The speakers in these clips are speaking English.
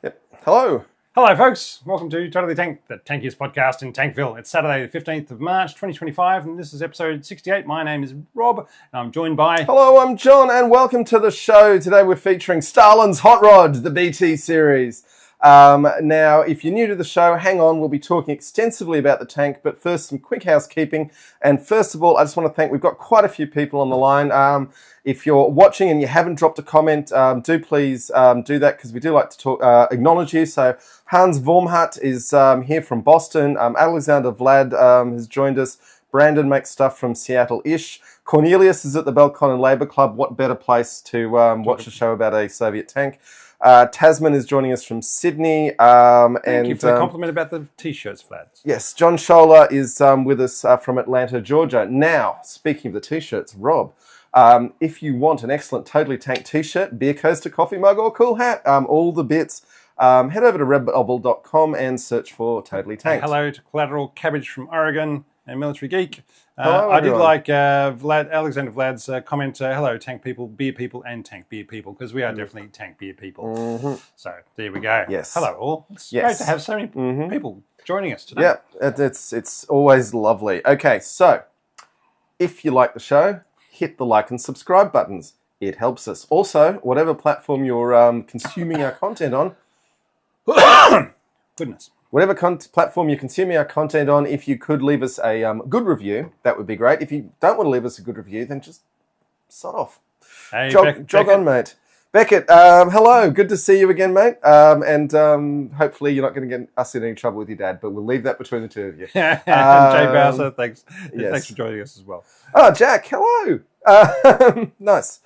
Yep. Hello. Hello, folks. Welcome to Totally Tank, the tankiest podcast in Tankville. It's Saturday, the 15th of March, 2025, and this is episode 68. My name is Rob, and I'm joined by... Hello, I'm John, and welcome to the show. Today we're featuring Stalin's Hotrods, the BT series. Now, if you're new to the show, hang on. We'll be talking extensively about the tank, but first, some quick housekeeping. And first of all, I just want to thank, we've got quite a few people on the line. If you're watching and you haven't dropped a comment, do please do that, because we do like to talk, acknowledge you. So Hans Vormhut is here from Boston. Alexander Vlad has joined us. Brandon makes stuff from Seattle-ish. Cornelius is at the Belconnen Labour Club. What better place to watch a show about a Soviet tank? Tasman is joining us from Sydney. Thank you for the compliment about the T-shirts, Vlad. Yes, John Scholler is with us from Atlanta, Georgia. Now, speaking of the T-shirts, Rob, if you want an excellent Totally Tank T-shirt, beer coaster, coffee mug, or cool hat, all the bits, head over to redbubble.com and search for Totally Tank. Hello to Collateral Cabbage from Oregon and Military Geek. Hello, I did like Alexander Vlad's comment, hello, tank people, beer people, and tank beer people, because we are definitely tank beer people. Mm-hmm. So there we go. Yes. Hello, all. It's great to have so many people joining us today. Yeah, it's always lovely. Okay, so if you like the show, hit the like and subscribe buttons. It helps us. Also, whatever platform you're consuming our content on, Goodness. whatever platform you're consuming our content on, if you could leave us a good review, that would be great. If you don't want to leave us a good review, then just sod off. Hey, Jog on, mate. Beckett, hello. Good to see you again, mate. And hopefully you're not going to get us in any trouble with your dad, but we'll leave that between the two of you. Jay Bowser, thanks. Yes. Thanks for joining us as well. Oh, Jack, hello. Nice.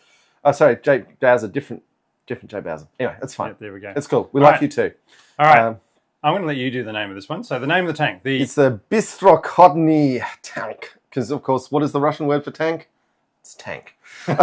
Oh, sorry, Jay Bowser, different Jay Bowser. Anyway, that's fine. Yeah, there we go. It's cool. We like you too. All right. I'm going to let you do the name of this one. So the name of the tank. It's the Bystrokodny tank. Because, of course, what is the Russian word for tank? It's tank. So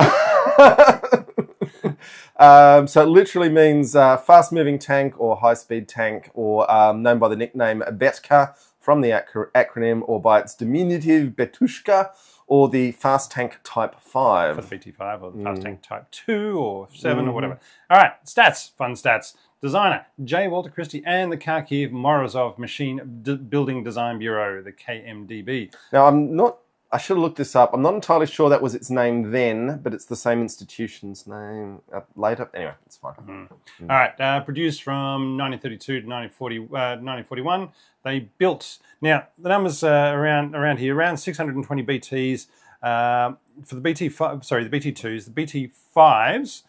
it literally means fast-moving tank or high-speed tank, or known by the nickname Betka from the acronym, or by its diminutive Betushka, or the Fast Tank Type 5. For the BT5 or the Fast Tank Type 2 or 7 or whatever. All right, stats, fun stats. Designer, J. Walter Christie and the Kharkiv Morozov Machine Building Design Bureau, the KMDB. Now, I should have looked this up. I'm not entirely sure that was its name then, but it's the same institution's name later. Anyway, it's fine. All right, produced from 1932 to 1941. They built, now the numbers around here, around 620 BTs for the BT5, sorry, the BT2s, the BT5s,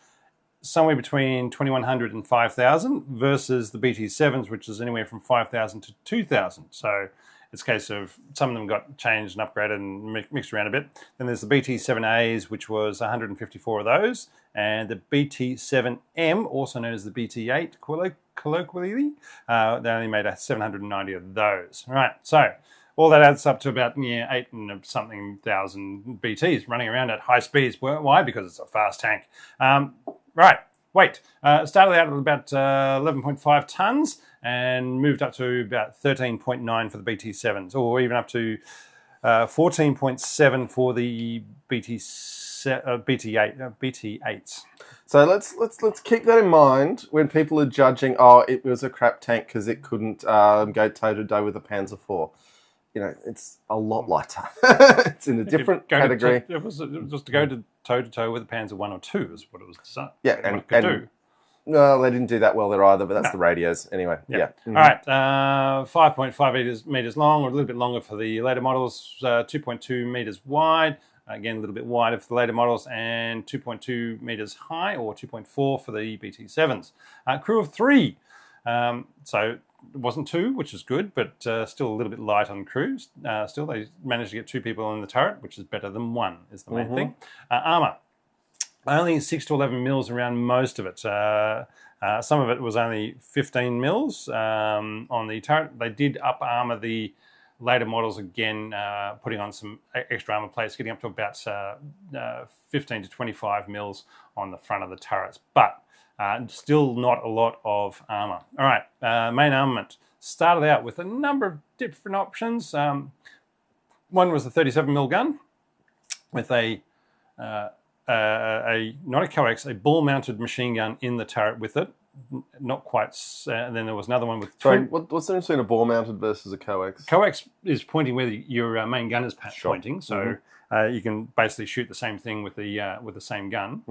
somewhere between 2,100 and 5,000 versus the BT7s, which is anywhere from 5,000 to 2,000. So it's a case of some of them got changed and upgraded and mixed around a bit. Then there's the BT7As, which was 154 of those, and the BT7M, also known as the BT8 colloquially, they only made 790 of those. All right, so all that adds up to about 8 and something thousand BTs running around at high speeds. Why? Because it's a fast tank. Right, weight. Started out at about 11.5 tonnes and moved up to about 13.9 for the BT7s, or even up to 14.7 for the BT8s. So let's keep that in mind when people are judging, oh, it was a crap tank because it couldn't go toe-to-toe with the Panzer IV. You know, it's a lot lighter. It's in a different category. It was to go to toe-to-toe with a Panzer I or II is what it was designed. Yeah, and do. Well, they didn't do that well there either, but that's the radios. Anyway, yeah. All right, 5.5 meters long, or a little bit longer for the later models, 2.2 meters wide, again, a little bit wider for the later models, and 2.2 meters high, or 2.4 for the BT7s. Crew of 3. So it wasn't 2, which is good, but still a little bit light on crews. Still, they managed to get 2 people in the turret, which is better than 1, is the main thing. Armour. Only 6 to 11 mils around most of it. Some of it was only 15 mils on the turret. They did up armour the later models again, putting on some extra armour plates, getting up to about 15 to 25 mils on the front of the turrets. But still not a lot of armour. All right, main armament. Started out with a number of different options. One was a 37mm gun with not a coax, a ball-mounted machine gun in the turret with it. not quite. And then there was another one with Sorry, what's the difference between a ball-mounted versus a coax? Coax is pointing where your main gun is pointing, so you can basically shoot the same thing with the same gun.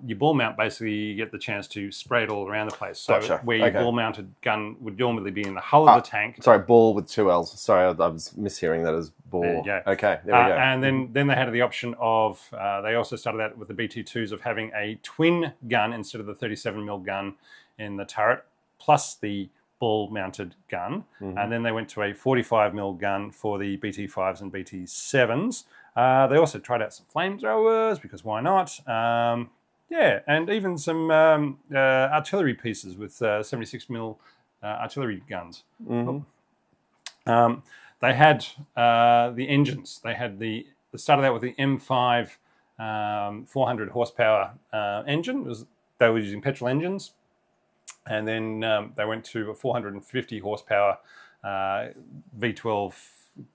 Your ball mount, basically, you get the chance to spray it all around the place. So where your ball-mounted gun would normally be in the hull of the tank. Sorry, ball with 2 L's. Sorry, I was mishearing that as ball. There you go. Okay, there we go. And then they had the option of, they also started out with the BT2s of having a twin gun instead of the 37mm gun in the turret, plus the ball-mounted gun. And then they went to a 45mm gun for the BT5s and BT7s. They also tried out some flamethrowers, because why not? And even some artillery pieces with 76mm artillery guns. They had the engines. They started out with the M5 400 horsepower engine. They were using petrol engines. And then they went to a 450 horsepower V12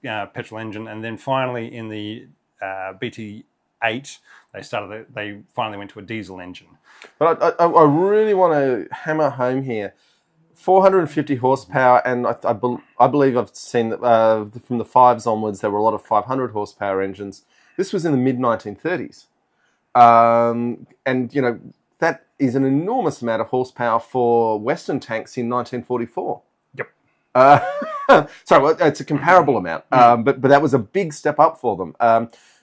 petrol engine. And then finally in the BT8, they finally went to a diesel engine. But I really want to hammer home here. 450 horsepower, and I believe I've seen that from the 5s onwards, there were a lot of 500 horsepower engines. This was in the mid-1930s. And, you know, that is an enormous amount of horsepower for Western tanks in 1944. Yep. Sorry, well, it's a comparable amount, but that was a big step up for them.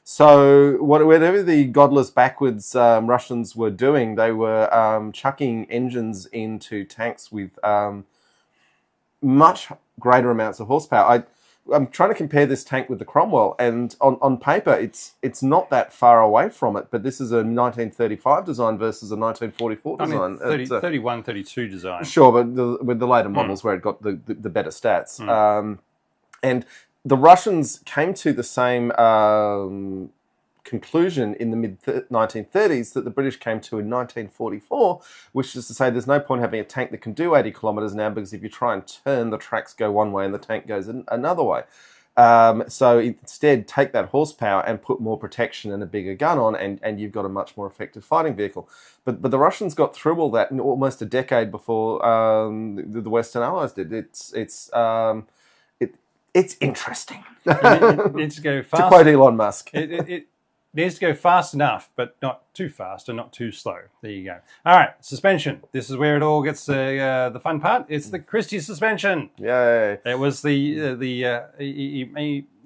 So whatever the godless backwards Russians were doing, they were chucking engines into tanks with much greater amounts of horsepower. I'm trying to compare this tank with the Cromwell, and on paper, it's not that far away from it, but this is a 1935 design versus a 1944 design. 31, 32 design. Sure, but with the later models where it got the better stats. And the Russians came to the same conclusion in the mid-1930s that the British came to in 1944, which is to say there's no point having a tank that can do 80 kilometres now, because if you try and turn, the tracks go one way and the tank goes another way. So instead, take that horsepower and put more protection and a bigger gun on, and you've got a much more effective fighting vehicle. But the Russians got through all that in almost a decade before the Western Allies did. It's interesting. It needs to go fast. To quote Elon Musk. It needs to go fast enough, but not too fast and not too slow. There you go. All right, suspension. This is where it all gets the fun part. It's the Christie suspension. Yay! It was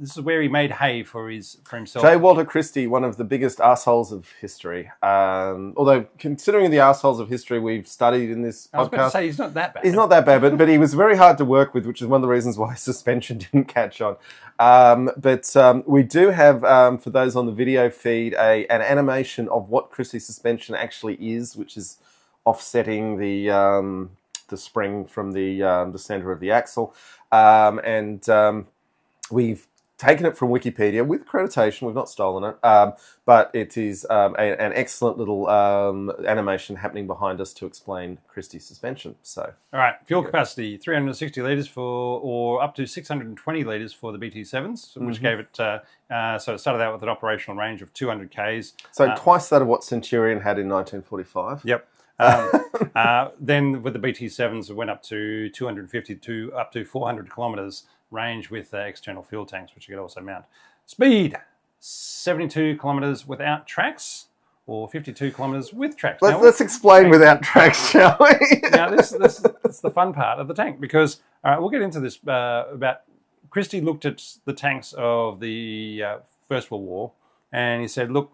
this is where he made hay for himself. J. Walter Christie, one of the biggest arseholes of history. Although, considering the arseholes of history we've studied in this podcast, I was about to say he's not that bad. He's not that bad, but he was very hard to work with, which is one of the reasons why suspension didn't catch on. But we do have, for those on the video feed, an animation of what Christie suspension actually is, which is offsetting the spring from the center of the axle, and we've taken it from Wikipedia with accreditation. We've not stolen it, but it is an excellent little animation happening behind us to explain Christie suspension. So, all right, fuel capacity 360 litres or up to 620 litres for the BT7s, which gave it. So it started out with an operational range of 200 k's. So twice that of what Centurion had in 1945. Yep. Then with the BT7s, it went up to 250 to up to 400 kilometres range with external fuel tanks, which you could also mount. Speed 72 kilometres without tracks, or 52 kilometres with tracks. Let's explain without tracks, shall we? Now, this is the fun part of the tank, because we'll get into this about Christie looked at the tanks of the First World War, and he said, look,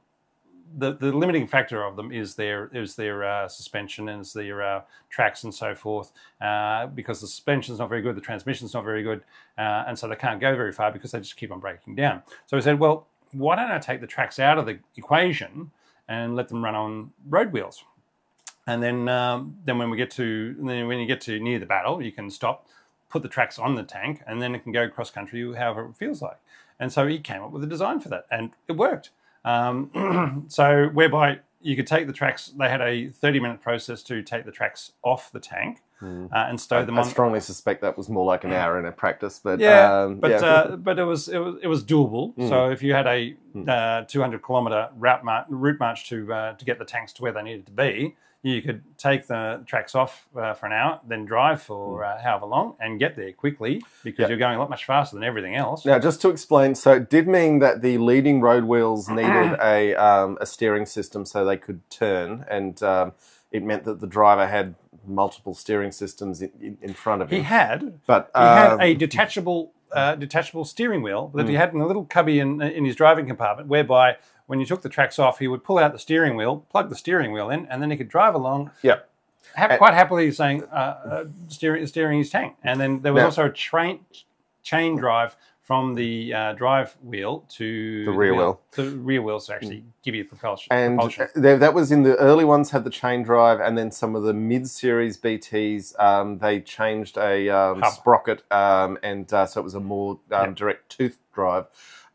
the limiting factor of them is their suspension and their tracks and so forth, because the suspension's not very good, the transmission's not very good, and so they can't go very far because they just keep on breaking down. So we said, well, why don't I take the tracks out of the equation and let them run on road wheels? And then when you get to near the battle, you can stop, put the tracks on the tank, and then it can go cross country however it feels like. And so he came up with a design for that, and it worked. So whereby you could take the tracks, they had a 30-minute process to take the tracks off the tank, and stowed them on. I strongly suspect that was more like an hour in a practice, but but it was doable. So if you had a 200-kilometer route march to get the tanks to where they needed to be, you could take the tracks off for an hour, then drive for however long, and get there quickly because you're going a lot much faster than everything else. Now, just to explain, so it did mean that the leading road wheels needed a steering system so they could turn, and it meant that the driver had multiple steering systems in front of him. He had a detachable steering wheel that he had in a little cubby in his driving compartment, whereby when you took the tracks off, he would pull out the steering wheel, plug the steering wheel in, and then he could drive along. Yeah. Quite happily steering his tank. And then there was also a chain drive from the drive wheel to the rear wheel. To rear wheels to actually give you propulsion. And that was in the early ones had the chain drive, and then some of the mid-series BTs, they changed a sprocket, and so it was a more direct tooth drive.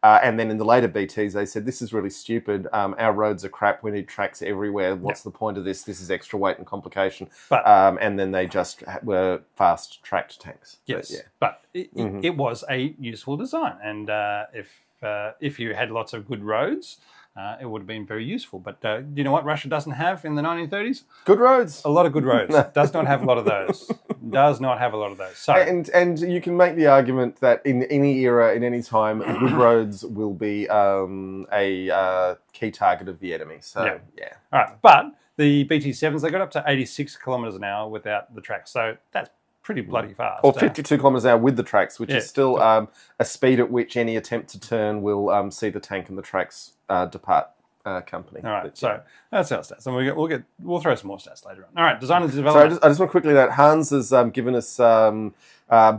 And then in the later BTs, they said, this is really stupid. Our roads are crap. We need tracks everywhere. What's the point of this? This is extra weight and complication. But, and then they just were fast-tracked tanks. Yes, but it was a useful design. And if you had lots of good roads, it would have been very useful. But you know what Russia doesn't have in the 1930s? Good roads. A lot of good roads. Does not have a lot of those. Does not have a lot of those. So, and you can make the argument that in any era, in any time, good roads will be a key target of the enemy. So, yeah. All right. But the BT-7s, they got up to 86 kilometres an hour without the tracks. So that's pretty bloody fast. Or 52 kilometres an hour with the tracks, which is still a speed at which any attempt to turn will see the tank and the tracks depart company. All right, so that's our stats, and we'll throw some more stats later on. All right, design and development. So I just want to quickly note, Hans has given us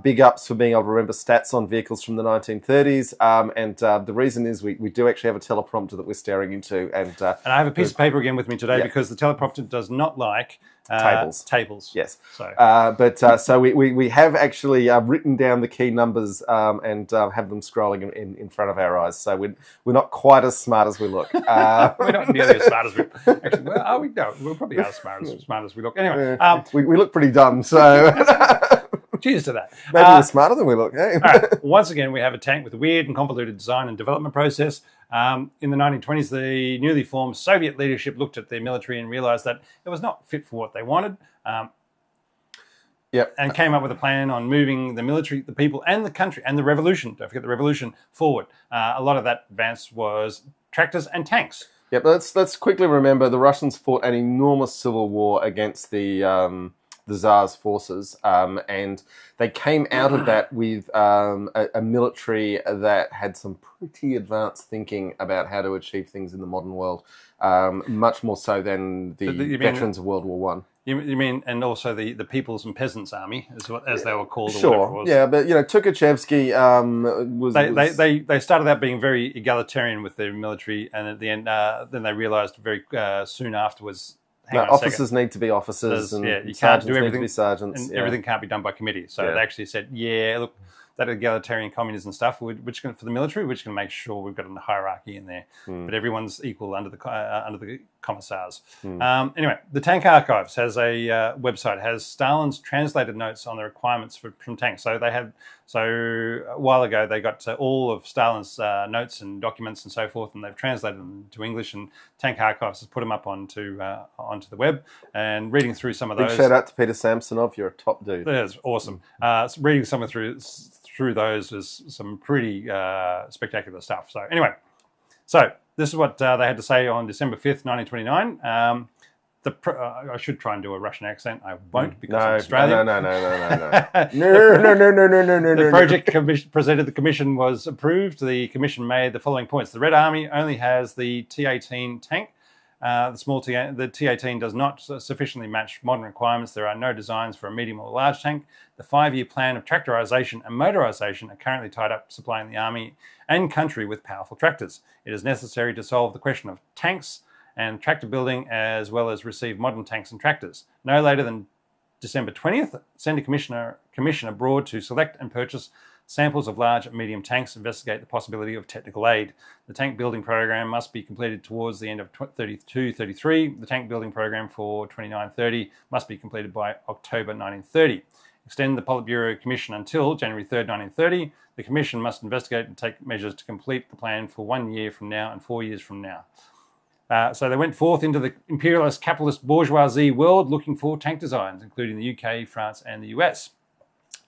big ups for being able to remember stats on vehicles from the 1930s, and the reason is we do actually have a teleprompter that we're staring into, and I have a piece of paper again with me today because the teleprompter does not like tables. Yes. So, so we have actually written down the key numbers and have them scrolling in front of our eyes. So we're not quite as smart as we look. We're not nearly as smart as we actually. Well, are we? No, we're probably as smart as we look. Anyway, we look pretty dumb. So. Cheers to that. Maybe we're smarter than we look. Hey? All right. Once again, we have a tank with a weird and convoluted design and development process. In the 1920s, the newly formed Soviet leadership looked at their military and realized that it was not fit for what they wanted. And came up with a plan on moving the military, the people, and the country, and the revolution. Don't forget the revolution forward. A lot of that advance was tractors and tanks. But let's quickly remember the Russians fought an enormous civil war against the Tsar's forces, and they came out of that with a military that had some pretty advanced thinking about how to achieve things in the modern world, much more so than the veterans of World War One. You mean, and also the People's and Peasants Army, as they were called? Sure, or whatever it was. Yeah, but Tukhachevsky was... They started out being very egalitarian with their military, and at the end, then they realised very soon afterwards. Officers need to be officers, and you sergeants can't do everything, need to be sergeants. And everything can't be done by committee. So they actually said, look, that egalitarian communism stuff, which for the military, which can make sure we've got a hierarchy in there, but everyone's equal under the commissars. Anyway, the Tank Archives has a website, has Stalin's translated notes on the requirements from tanks. So they had, a while ago they got all of Stalin's notes and documents and so forth, and they've translated them to English. And Tank Archives has put them up onto the web. And reading through some of those, big shout out to Peter Samsonov, you're a top dude. That's awesome. Reading some through those was some pretty spectacular stuff. So anyway, this is what they had to say on December 5th, 1929. I should try and do a Russian accent. I won't because I'm Australian. No. The project presented the commission was approved. The commission made the following points. The Red Army only has the T-18 tank. The T-18 does not sufficiently match modern requirements. There are no designs for a medium or large tank. The 5-year plan of tractorization and motorization are currently tied up supplying the army and country with powerful tractors. It is necessary to solve the question of tanks and tractor building, as well as receive modern tanks and tractors. No later than December 20th, send a commission abroad to select and purchase Samples of large and medium tanks investigate the possibility of technical aid. The tank building program must be completed towards the end of 32-33. The tank building program for 29-30 must be completed by October 1930. Extend the Politburo Commission until January 3rd, 1930. The Commission must investigate and take measures to complete the plan for 1 year from now and 4 years from now. So they went forth into the imperialist, capitalist, bourgeoisie world looking for tank designs, including the UK, France, and the US.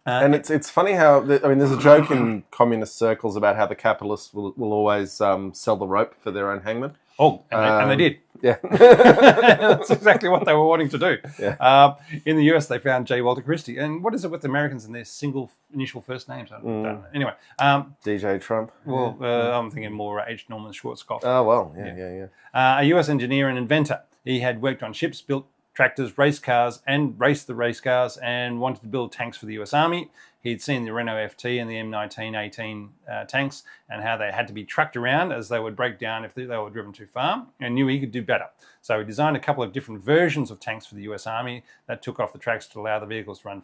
And it's funny how, there's a joke in communist circles about how the capitalists will always sell the rope for their own hangman. Oh, and they did. Yeah. That's exactly what they were wanting to do. Yeah. In the US, they found J. Walter Christie. And what is it with the Americans and their single initial first names? I don't know. Anyway. DJ Trump. Well, I'm thinking more H. Norman Schwarzkopf. Oh, well, yeah. A US engineer and inventor. He had worked on ships, built tractors, race cars, and raced the race cars, and wanted to build tanks for the US Army. He'd seen the Renault FT and the M1918 tanks and how they had to be trucked around as they would break down if they were driven too far, and knew he could do better. So he designed a couple of different versions of tanks for the US Army that took off the tracks to allow the vehicles to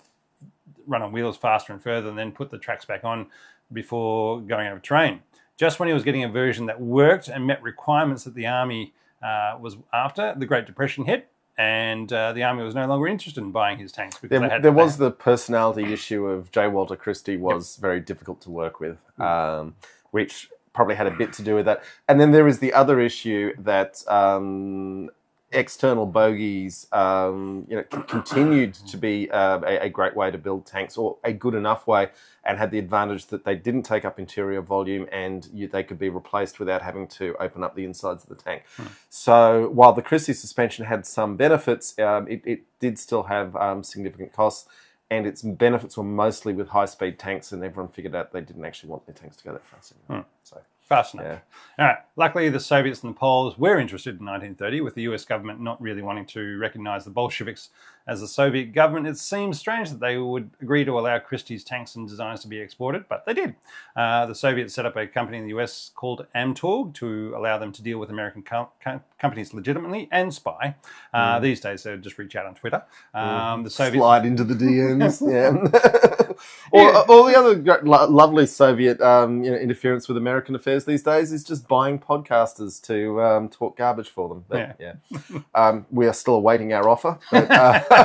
run on wheels faster and further, and then put the tracks back on before going over terrain. Just when he was getting a version that worked and met requirements that the Army was after, the Great Depression hit. And the Army was no longer interested in buying his tanks. Because there was the personality issue of J. Walter Christie was very difficult to work with, which probably had a bit to do with that. And then there is the other issue that external bogies continued to be a great way to build tanks, or a good enough way, and had the advantage that they didn't take up interior volume, and they could be replaced without having to open up the insides of the tank. So while the Christie suspension had some benefits, it did still have significant costs, and its benefits were mostly with high-speed tanks, and everyone figured out they didn't actually want their tanks to go that fast anymore. So. Fascinating. Yeah. All right. Luckily, the Soviets and the Poles were interested in 1930, with the US government not really wanting to recognise the Bolsheviks as the Soviet government. It seems strange that they would agree to allow Christie's tanks and designs to be exported, but they did. The Soviets set up a company in the US called Amtorg to allow them to deal with American companies legitimately and spy. These days, they would just reach out on Twitter. The Soviets slide into the DMs. All the other lovely Soviet interference with American affairs these days is just buying podcasters to talk garbage for them. But, we are still awaiting our offer. But,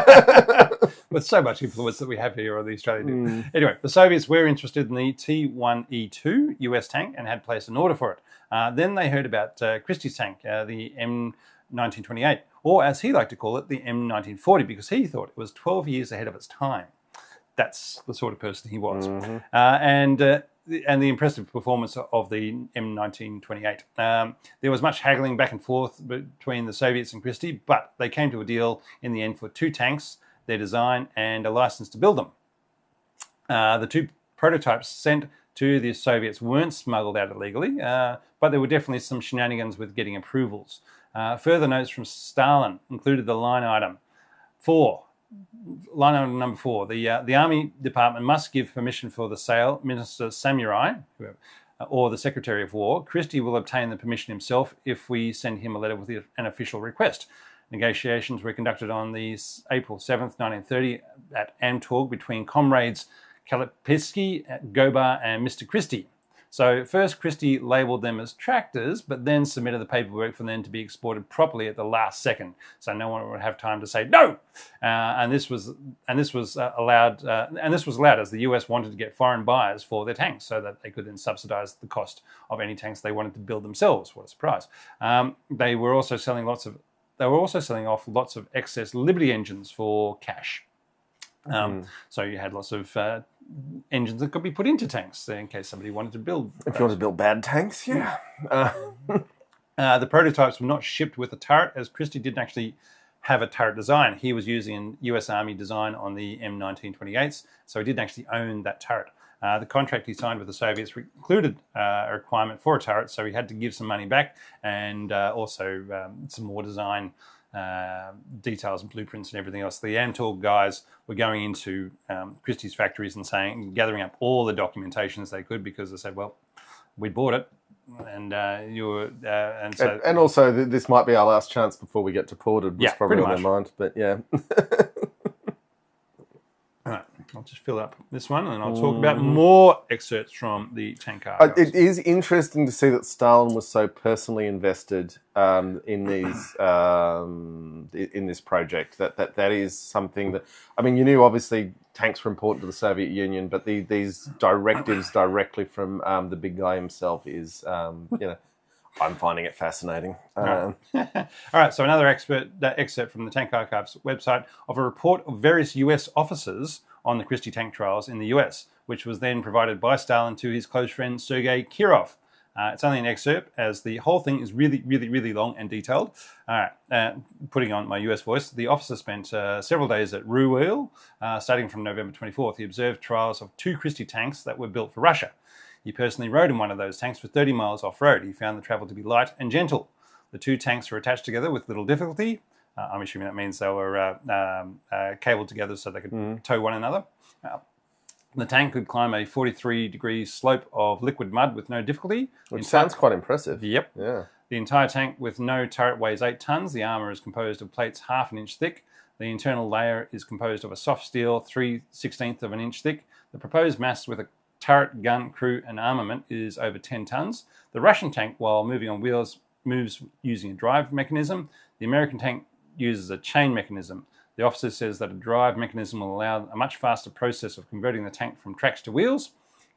with so much influence that we have here on the Australian. Anyway, the Soviets were interested in the T1E2 US tank and had placed an order for it. Then they heard about Christie's tank, the M1928, or as he liked to call it, the M1940, because he thought it was 12 years ahead of its time. That's the sort of person he was. And the impressive performance of the M1928. There was much haggling back and forth between the Soviets and Christie, but they came to a deal in the end for 2 tanks, their design, and a license to build them. The 2 prototypes sent to the Soviets weren't smuggled out illegally, but there were definitely some shenanigans with getting approvals. Further notes from Stalin included the line item 4. Line item number 4, the Army Department must give permission for the sale. Minister Samurai, or the Secretary of War, Christie will obtain the permission himself if we send him a letter with an official request. Negotiations were conducted on the April 7th, 1930 at Amtorg between comrades Kalipsky, Gobar and Mr. Christie. So first Christie labelled them as tractors, but then submitted the paperwork for them to be exported properly at the last second, so no one would have time to say no. And this was allowed as the US wanted to get foreign buyers for their tanks, so that they could then subsidise the cost of any tanks they wanted to build themselves. What a surprise! They were also selling off lots of excess Liberty engines for cash. So you had lots of engines that could be put into tanks in case somebody wanted to build. If you want to build bad tanks, yeah. The prototypes were not shipped with a turret, as Christie didn't actually have a turret design. He was using US Army design on the M1928s, so he didn't actually own that turret. The contract he signed with the Soviets included a requirement for a turret, so he had to give some money back, and also some more design details and blueprints and everything else. The Amtorg guys were going into Christie's factories and gathering up all the documentations they could, because they said, well, we bought it, and and also this might be our last chance before we get deported. Was probably on their mind, but yeah. All right, I'll I'll just fill up this one, and I'll talk about more excerpts from the tank archives. It is interesting to see that Stalin was so personally invested in these in this project. That is something that, I mean, you knew obviously tanks were important to the Soviet Union, but these directives directly from the big guy himself is I'm finding it fascinating. All right, so another excerpt from the Tank Archives website of a report of various US officers on the Christie tank trials in the US, which was then provided by Stalin to his close friend Sergei Kirov. It's only an excerpt, as the whole thing is really, really, really long and detailed. All right, putting on my US voice, the officer spent several days at Rueil, starting from November 24th. He observed trials of 2 Christie tanks that were built for Russia. He personally rode in one of those tanks for 30 miles off-road. He found the travel to be light and gentle. The 2 tanks were attached together with little difficulty. I'm assuming that means they were cabled together so they could tow one another. The tank could climb a 43-degree slope of liquid mud with no difficulty. Which sounds quite impressive. Yep. Yeah. The entire tank with no turret weighs 8 tons. The armour is composed of plates half an inch thick. The internal layer is composed of a soft steel 3/16 of an inch thick. The proposed mass with a turret, gun, crew and armament is over 10 tons. The Russian tank, while moving on wheels, moves using a drive mechanism. The American tank uses a chain mechanism. The officer says that a drive mechanism will allow a much faster process of converting the tank from tracks to wheels.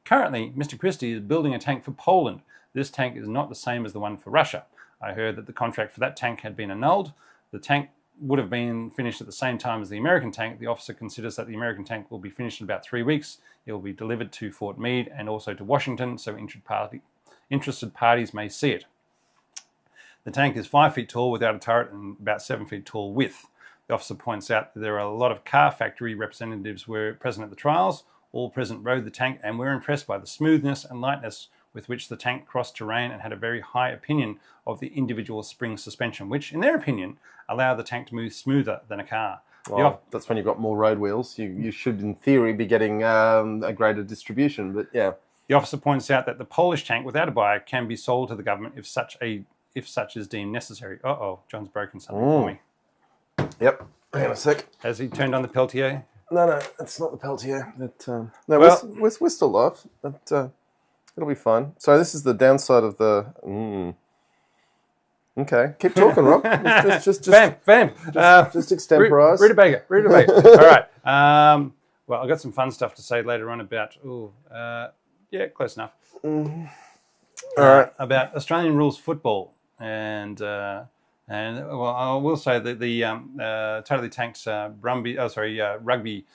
Currently, Mr. Christie is building a tank for Poland. This tank is not the same as the one for Russia. I heard that the contract for that tank had been annulled. The tank would have been finished at the same time as the American tank. The officer considers that the American tank will be finished in about 3 weeks. It will be delivered to Fort Meade and also to Washington, so interested parties may see it. The tank is 5 feet tall without a turret and about 7 feet tall width. The officer points out that there are a lot of car factory representatives were present at the trials. All present rode the tank and were impressed by the smoothness and lightness with which the tank crossed terrain, and had a very high opinion of the individual spring suspension, which, in their opinion, allow the tank to move smoother than a car. Well, that's when you've got more road wheels. You should, in theory, be getting a greater distribution, but yeah. The officer points out that the Polish tank without a buyer can be sold to the government if such is deemed necessary. Uh-oh, John's broken something for me. Yep, hang on a sec. Has he turned on the Peltier? No, it's not the Peltier. We're still live. It'll be fine. So this is the downside of the... Okay, keep talking, Rob. Just extemporize. Rutabaga. All right. Well, I've got some fun stuff to say later on about... close enough. All right. About Australian rules football. And I will say that the Totally Tank's rugby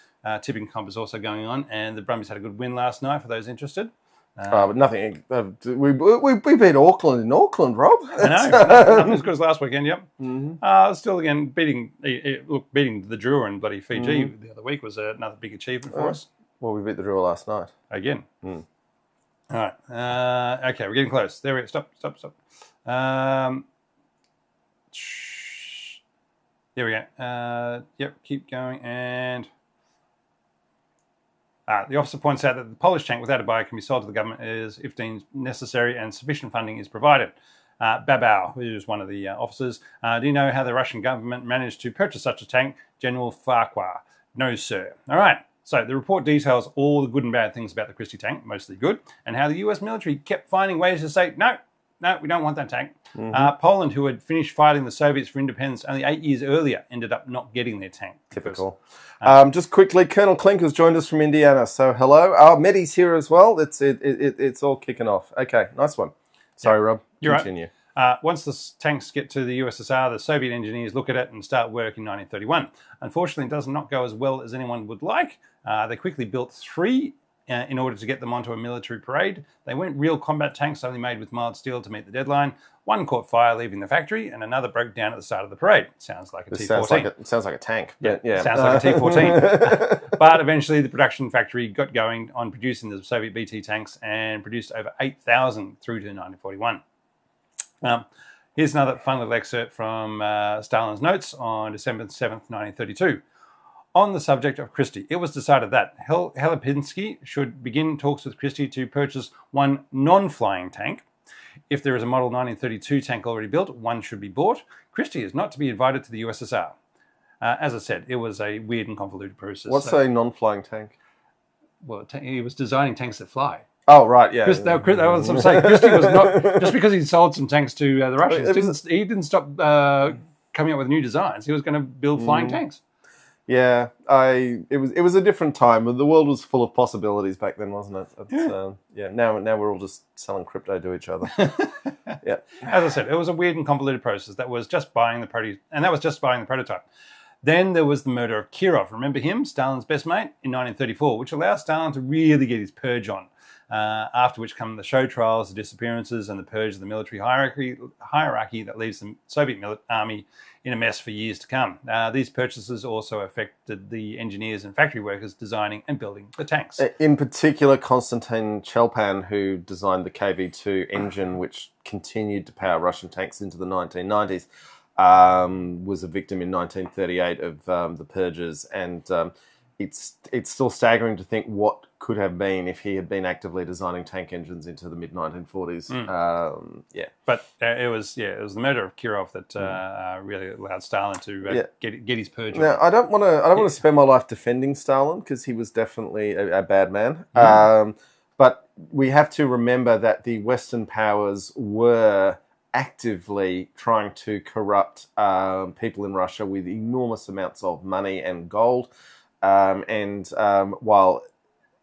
tipping comp is also going on, and the Brumbies had a good win last night for those interested. But nothing. We beat Auckland in Auckland, Rob. I know. Nothing as good as last weekend. Yep. Still, again, beating the Drua and bloody Fiji the other week was another big achievement for us. Well, we beat the Drua last night again. All right. Okay, we're getting close. There we go. Stop. There we go. Keep going. And the officer points out that the Polish tank without a buyer can be sold to the government if deemed necessary and sufficient funding is provided. Babao, who is one of the officers, do you know how the Russian government managed to purchase such a tank? General Farquhar. No, sir. All right. So the report details all the good and bad things about the Christie tank, mostly good, and how the US military kept finding ways to say, no, we don't want that tank. Poland, who had finished fighting the Soviets for independence only 8 years earlier, ended up not getting their tank. Typical. Just quickly, Colonel Klink has joined us from Indiana, so hello. Medi's here as well. It's all kicking off. Okay, nice one. Sorry, Rob. Continue. Right. Once the tanks get to the USSR, the Soviet engineers look at it and start work in 1931. Unfortunately, it does not go as well as anyone would like. They quickly built 3 in order to get them onto a military parade. They weren't real combat tanks, only made with mild steel to meet the deadline. One caught fire leaving the factory, and another broke down at the start of the parade. Sounds like a T-14. Sounds like a tank. Yeah. Sounds like a T-14. But eventually the production factory got going on producing the Soviet BT tanks and produced over 8,000 through to 1941. Here's another fun little excerpt from Stalin's notes on December 7th, 1932. On the subject of Christie, it was decided that Helipinski should begin talks with Christie to purchase one non-flying tank. If there is a model 1932 tank already built, one should be bought. Christie is not to be invited to the USSR. As I said, it was a weird and convoluted process. What's a non-flying tank? well, he was designing tanks that fly. Oh, right, yeah. That was what I'm saying. Christie was not just because he sold some tanks to the Russians. He didn't stop coming up with new designs. He was going to build flying tanks. Yeah, it was a different time. The world was full of possibilities back then, wasn't it? Now we're all just selling crypto to each other. Yeah. As I said, it was a weird and convoluted process that was just buying the prototype. Then there was the murder of Kirov. Remember him, Stalin's best mate, in 1934, which allowed Stalin to really get his purge on. After which come the show trials, the disappearances, and the purge of the military hierarchy that leaves the Soviet army in a mess for years to come. These purchases also affected the engineers and factory workers designing and building the tanks. In particular, Konstantin Chelpan, who designed the KV-2 engine, which continued to power Russian tanks into the 1990s, was a victim in 1938 of the purges, and it's still staggering to think what could have been if he had been actively designing tank engines into the mid-1940s. But it was the murder of Kirov that really allowed Stalin to get his purge. Now, I don't want to spend my life defending Stalin, because he was definitely a bad man. But we have to remember that the Western powers were actively trying to corrupt people in Russia with enormous amounts of money and gold. While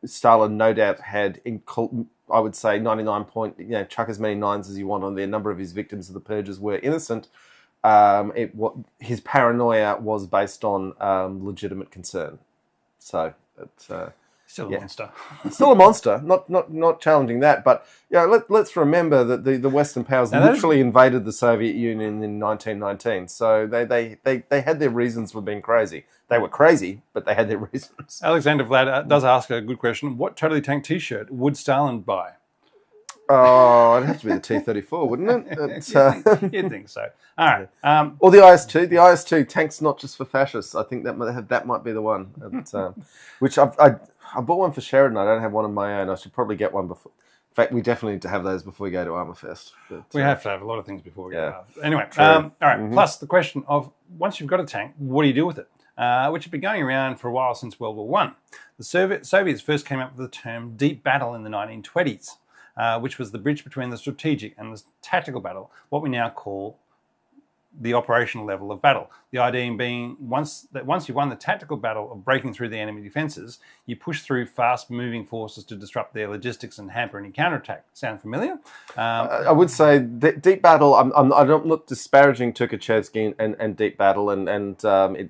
Stalin no doubt had, I would say, 99 chuck as many nines as you want on there, a number of his victims of the purges were innocent. His paranoia was based on legitimate concern. So it's still a monster. Still a monster. Not challenging that, but let's remember that the Western powers literally invaded the Soviet Union in 1919. So they had their reasons for being crazy. They were crazy, but they had their reasons. Alexander Vlad does ask a good question. What Totally Tank T-shirt would Stalin buy? Oh, it'd have to be the T-34, wouldn't it? You'd think so. All right. Or the IS-2. The IS-2 tank's not just for fascists. I think that might be the one. Which I bought one for Sheridan. I don't have one of my own. I should probably get one before. In fact, we definitely need to have those before we go to Armourfest. We have to have a lot of things before we go. Anyway, all right. Plus the question of, once you've got a tank, what do you do with it? Which had been going around for a while since World War I. The Soviets first came up with the term deep battle in the 1920s, which was the bridge between the strategic and the tactical battle, what we now call the operational level of battle. The idea being once you've won the tactical battle of breaking through the enemy defences, you push through fast-moving forces to disrupt their logistics and hamper any counterattack. Sound familiar? I would say deep battle. I'm not disparaging Tukhachevsky and deep battle, and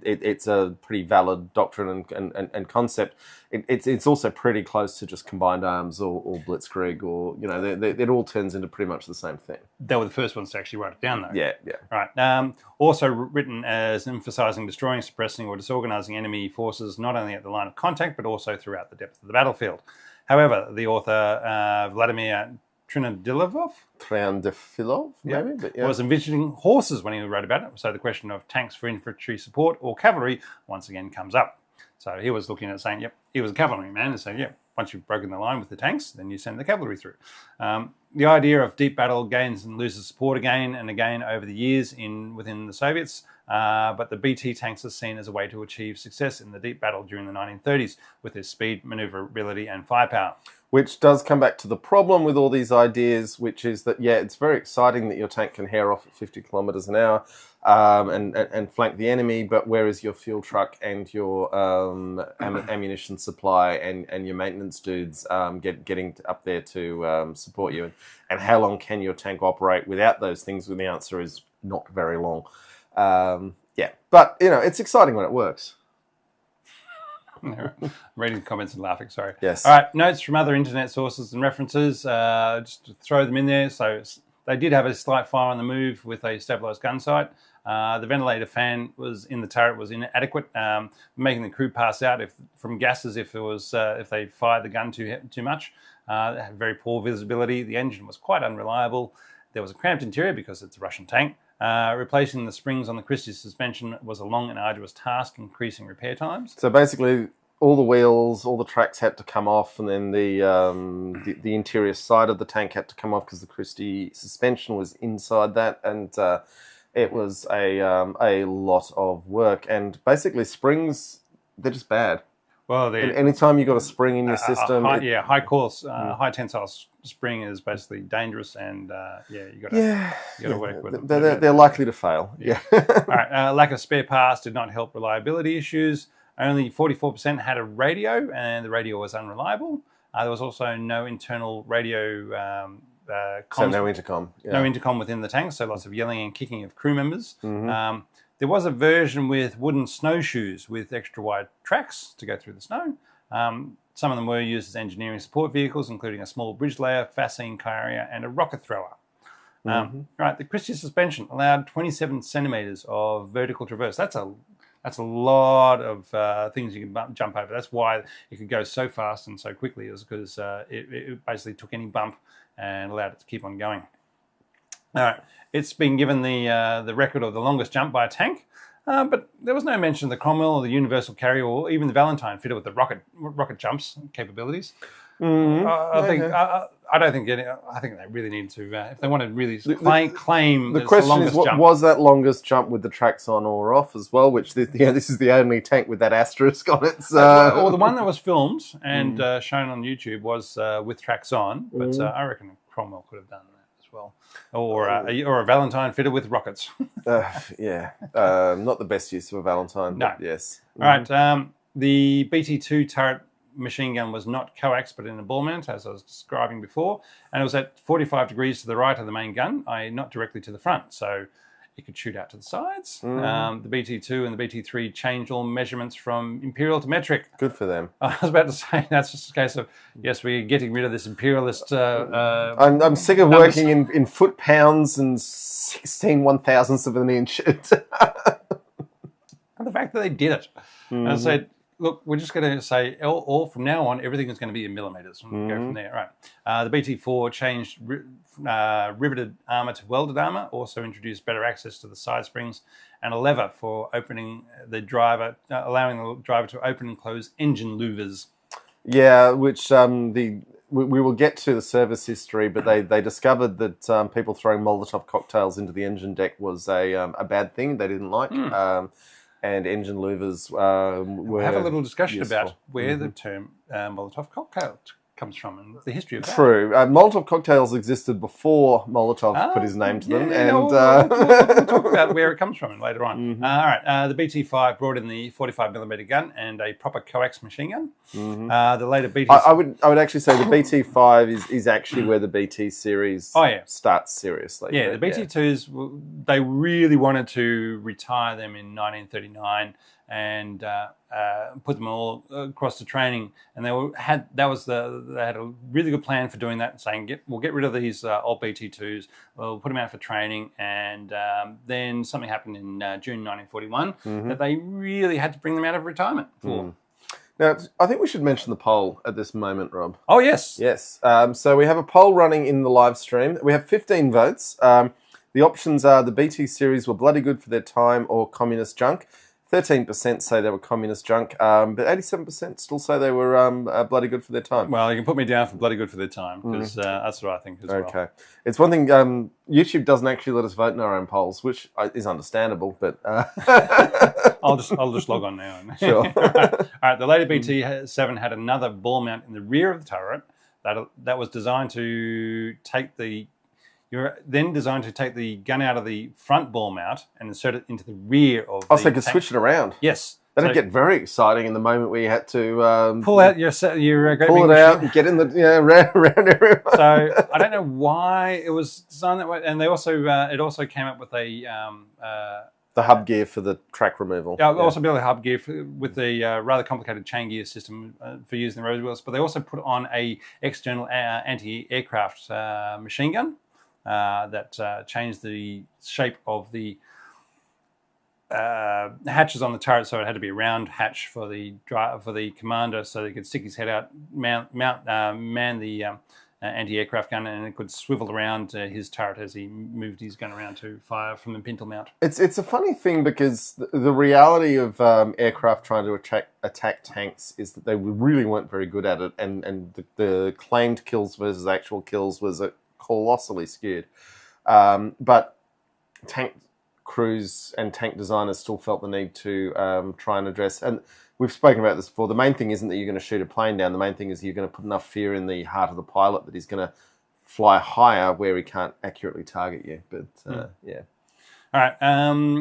it's a pretty valid doctrine and concept. It's also pretty close to just combined arms or blitzkrieg, or it all turns into pretty much the same thing. They were the first ones to actually write it down, though. Yeah. Right. Also written as emphasising destroying, suppressing, or disorganising enemy forces not only at the line of contact but also throughout the depth of the battlefield. However, the author Vladimir Trinadilov was envisioning horses when he wrote about it. So the question of tanks for infantry support or cavalry once again comes up. So he was looking at saying, he was a cavalry man, and saying, once you've broken the line with the tanks, then you send the cavalry through. The idea of deep battle gains and loses support again and again over the years within the Soviets, but the BT tanks are seen as a way to achieve success in the deep battle during the 1930s with their speed, manoeuvrability and firepower. Which does come back to the problem with all these ideas, which is that, it's very exciting that your tank can hair off at 50 kilometres an hour and flank the enemy, but where is your fuel truck and your ammunition supply and your maintenance dudes getting up there to support you? And how long can your tank operate without those things? Well, the answer is not very long. But, it's exciting when it works. Reading comments and laughing, sorry. Yes. All right, notes from other internet sources and references, just to throw them in there. So they did have a slight fire on the move with a stabilised gun sight. The ventilator fan was in the turret was inadequate, making the crew pass out from gases if they fired the gun too much. They had very poor visibility. The engine was quite unreliable. There was a cramped interior because it's a Russian tank. Replacing the springs on the Christie suspension was a long and arduous task, increasing repair times. So basically, all the wheels, all the tracks had to come off, and then the interior side of the tank had to come off because the Christie suspension was inside that, and it was a lot of work. And basically, springs, they're just bad. Well, anytime you've got a spring in your system, high course, high tensile spring is basically dangerous, and you got to work with it. They're likely to fail. Yeah. All right. Lack of spare parts did not help reliability issues. Only 44% had a radio, and the radio was unreliable. There was also no internal radio. So no intercom. Yeah. No intercom within the tank, so lots of yelling and kicking of crew members. Mm-hmm. There was a version with wooden snowshoes with extra wide tracks to go through the snow. Some of them were used as engineering support vehicles, including a small bridge layer, fascine carrier, and a rocket thrower. Right, the Christie suspension allowed 27 centimeters of vertical traverse. That's a lot of things you can jump over. That's why it could go so fast and so quickly, is because it basically took any bump and allowed it to keep on going. All right, it's been given the record of the longest jump by a tank, but there was no mention of the Cromwell or the Universal Carrier or even the Valentine fitted with the rocket jumps capabilities. I don't think I think they really need to, if they want to really claim the question is, was that longest jump with the tracks on or off as well? Which this is the only tank with that asterisk on it. So. Well, the one that was filmed and shown on YouTube was with tracks on, but I reckon Cromwell could have done that as well, or a Valentine fitted with rockets. Not the best use of a Valentine. No. But yes. All right. The BT2 turret machine gun was not coax but in a ball mount, as I was describing before, and it was at 45 degrees to the right of the main gun, i.e. not directly to the front, so it could shoot out to the sides. The BT2 and the BT3 changed all measurements from imperial to metric. Good for them. I was about to say, that's just a case of, yes, we're getting rid of this imperialist... I'm sick of working in foot pounds and 16 1,000ths of an inch. And the fact that they did it. And I said, look, we're just going to say, all from now on, everything is going to be in millimeters. We'll go from there. Right. The BT4 changed riveted armour to welded armour, also introduced better access to the side springs, and a lever for opening the driver, allowing the driver to open and close engine louvers. Yeah, which we will get to the service history, but they discovered that people throwing Molotov cocktails into the engine deck was a bad thing they didn't like. And engine louvers were... We'll have a little discussion useful. about where the term Molotov cocktail comes from and the history of that. True. Molotov cocktails existed before Molotov put his name to them. We'll talk about where it comes from later on. All right. The BT5 brought in the 45mm gun and a proper coax machine gun. The later BT... I would actually say the BT5 is actually where the BT series starts seriously. Yeah, the BT2s, they really wanted to retire them in 1939 and put them all across the training, and they had a really good plan for doing that, saying we'll get rid of these old BT2s, we'll put them out for training, and then something happened in June 1941 that they really had to bring them out of retirement for. Now, I think we should mention the poll at this moment, Rob. Oh, yes. Yes. So we have a poll running in the live stream. We have 15 votes. The options are the BT series were bloody good for their time or communist junk. 13% say they were communist junk, but 87% still say they were bloody good for their time. Well, you can put me down for bloody good for their time, because that's what I think as well. Okay. It's one thing, YouTube doesn't actually let us vote in our own polls, which is understandable, but... I'll just log on now. Sure. All right, the later BT7 had another ball mount in the rear of the turret that was designed to take the... You're then designed to take the gun out of the front ball mount and insert it into the rear of the so you could switch it around. Yes. That'd get very exciting in the moment where you had to... pull out your great pull it out and get in the... around everyone. So I don't know why it was designed that way. And they also it also came up with a... the hub gear for the track removal. Yeah, also built a hub gear with a rather complicated chain gear system for using the road wheels. But they also put on a external anti-aircraft machine gun. That changed the shape of the hatches on the turret, so it had to be a round hatch for the commander, so he could stick his head out, man the anti-aircraft gun, and it could swivel around his turret as he moved his gun around to fire from the pintle mount. It's a funny thing because the reality of aircraft trying to attack tanks is that they really weren't very good at it, and the claimed kills versus actual kills was colossally skewed. But tank crews and tank designers still felt the need to try and address. And we've spoken about this before. The main thing isn't that you're going to shoot a plane down. The main thing is you're going to put enough fear in the heart of the pilot that he's going to fly higher where he can't accurately target you. But yeah. All right.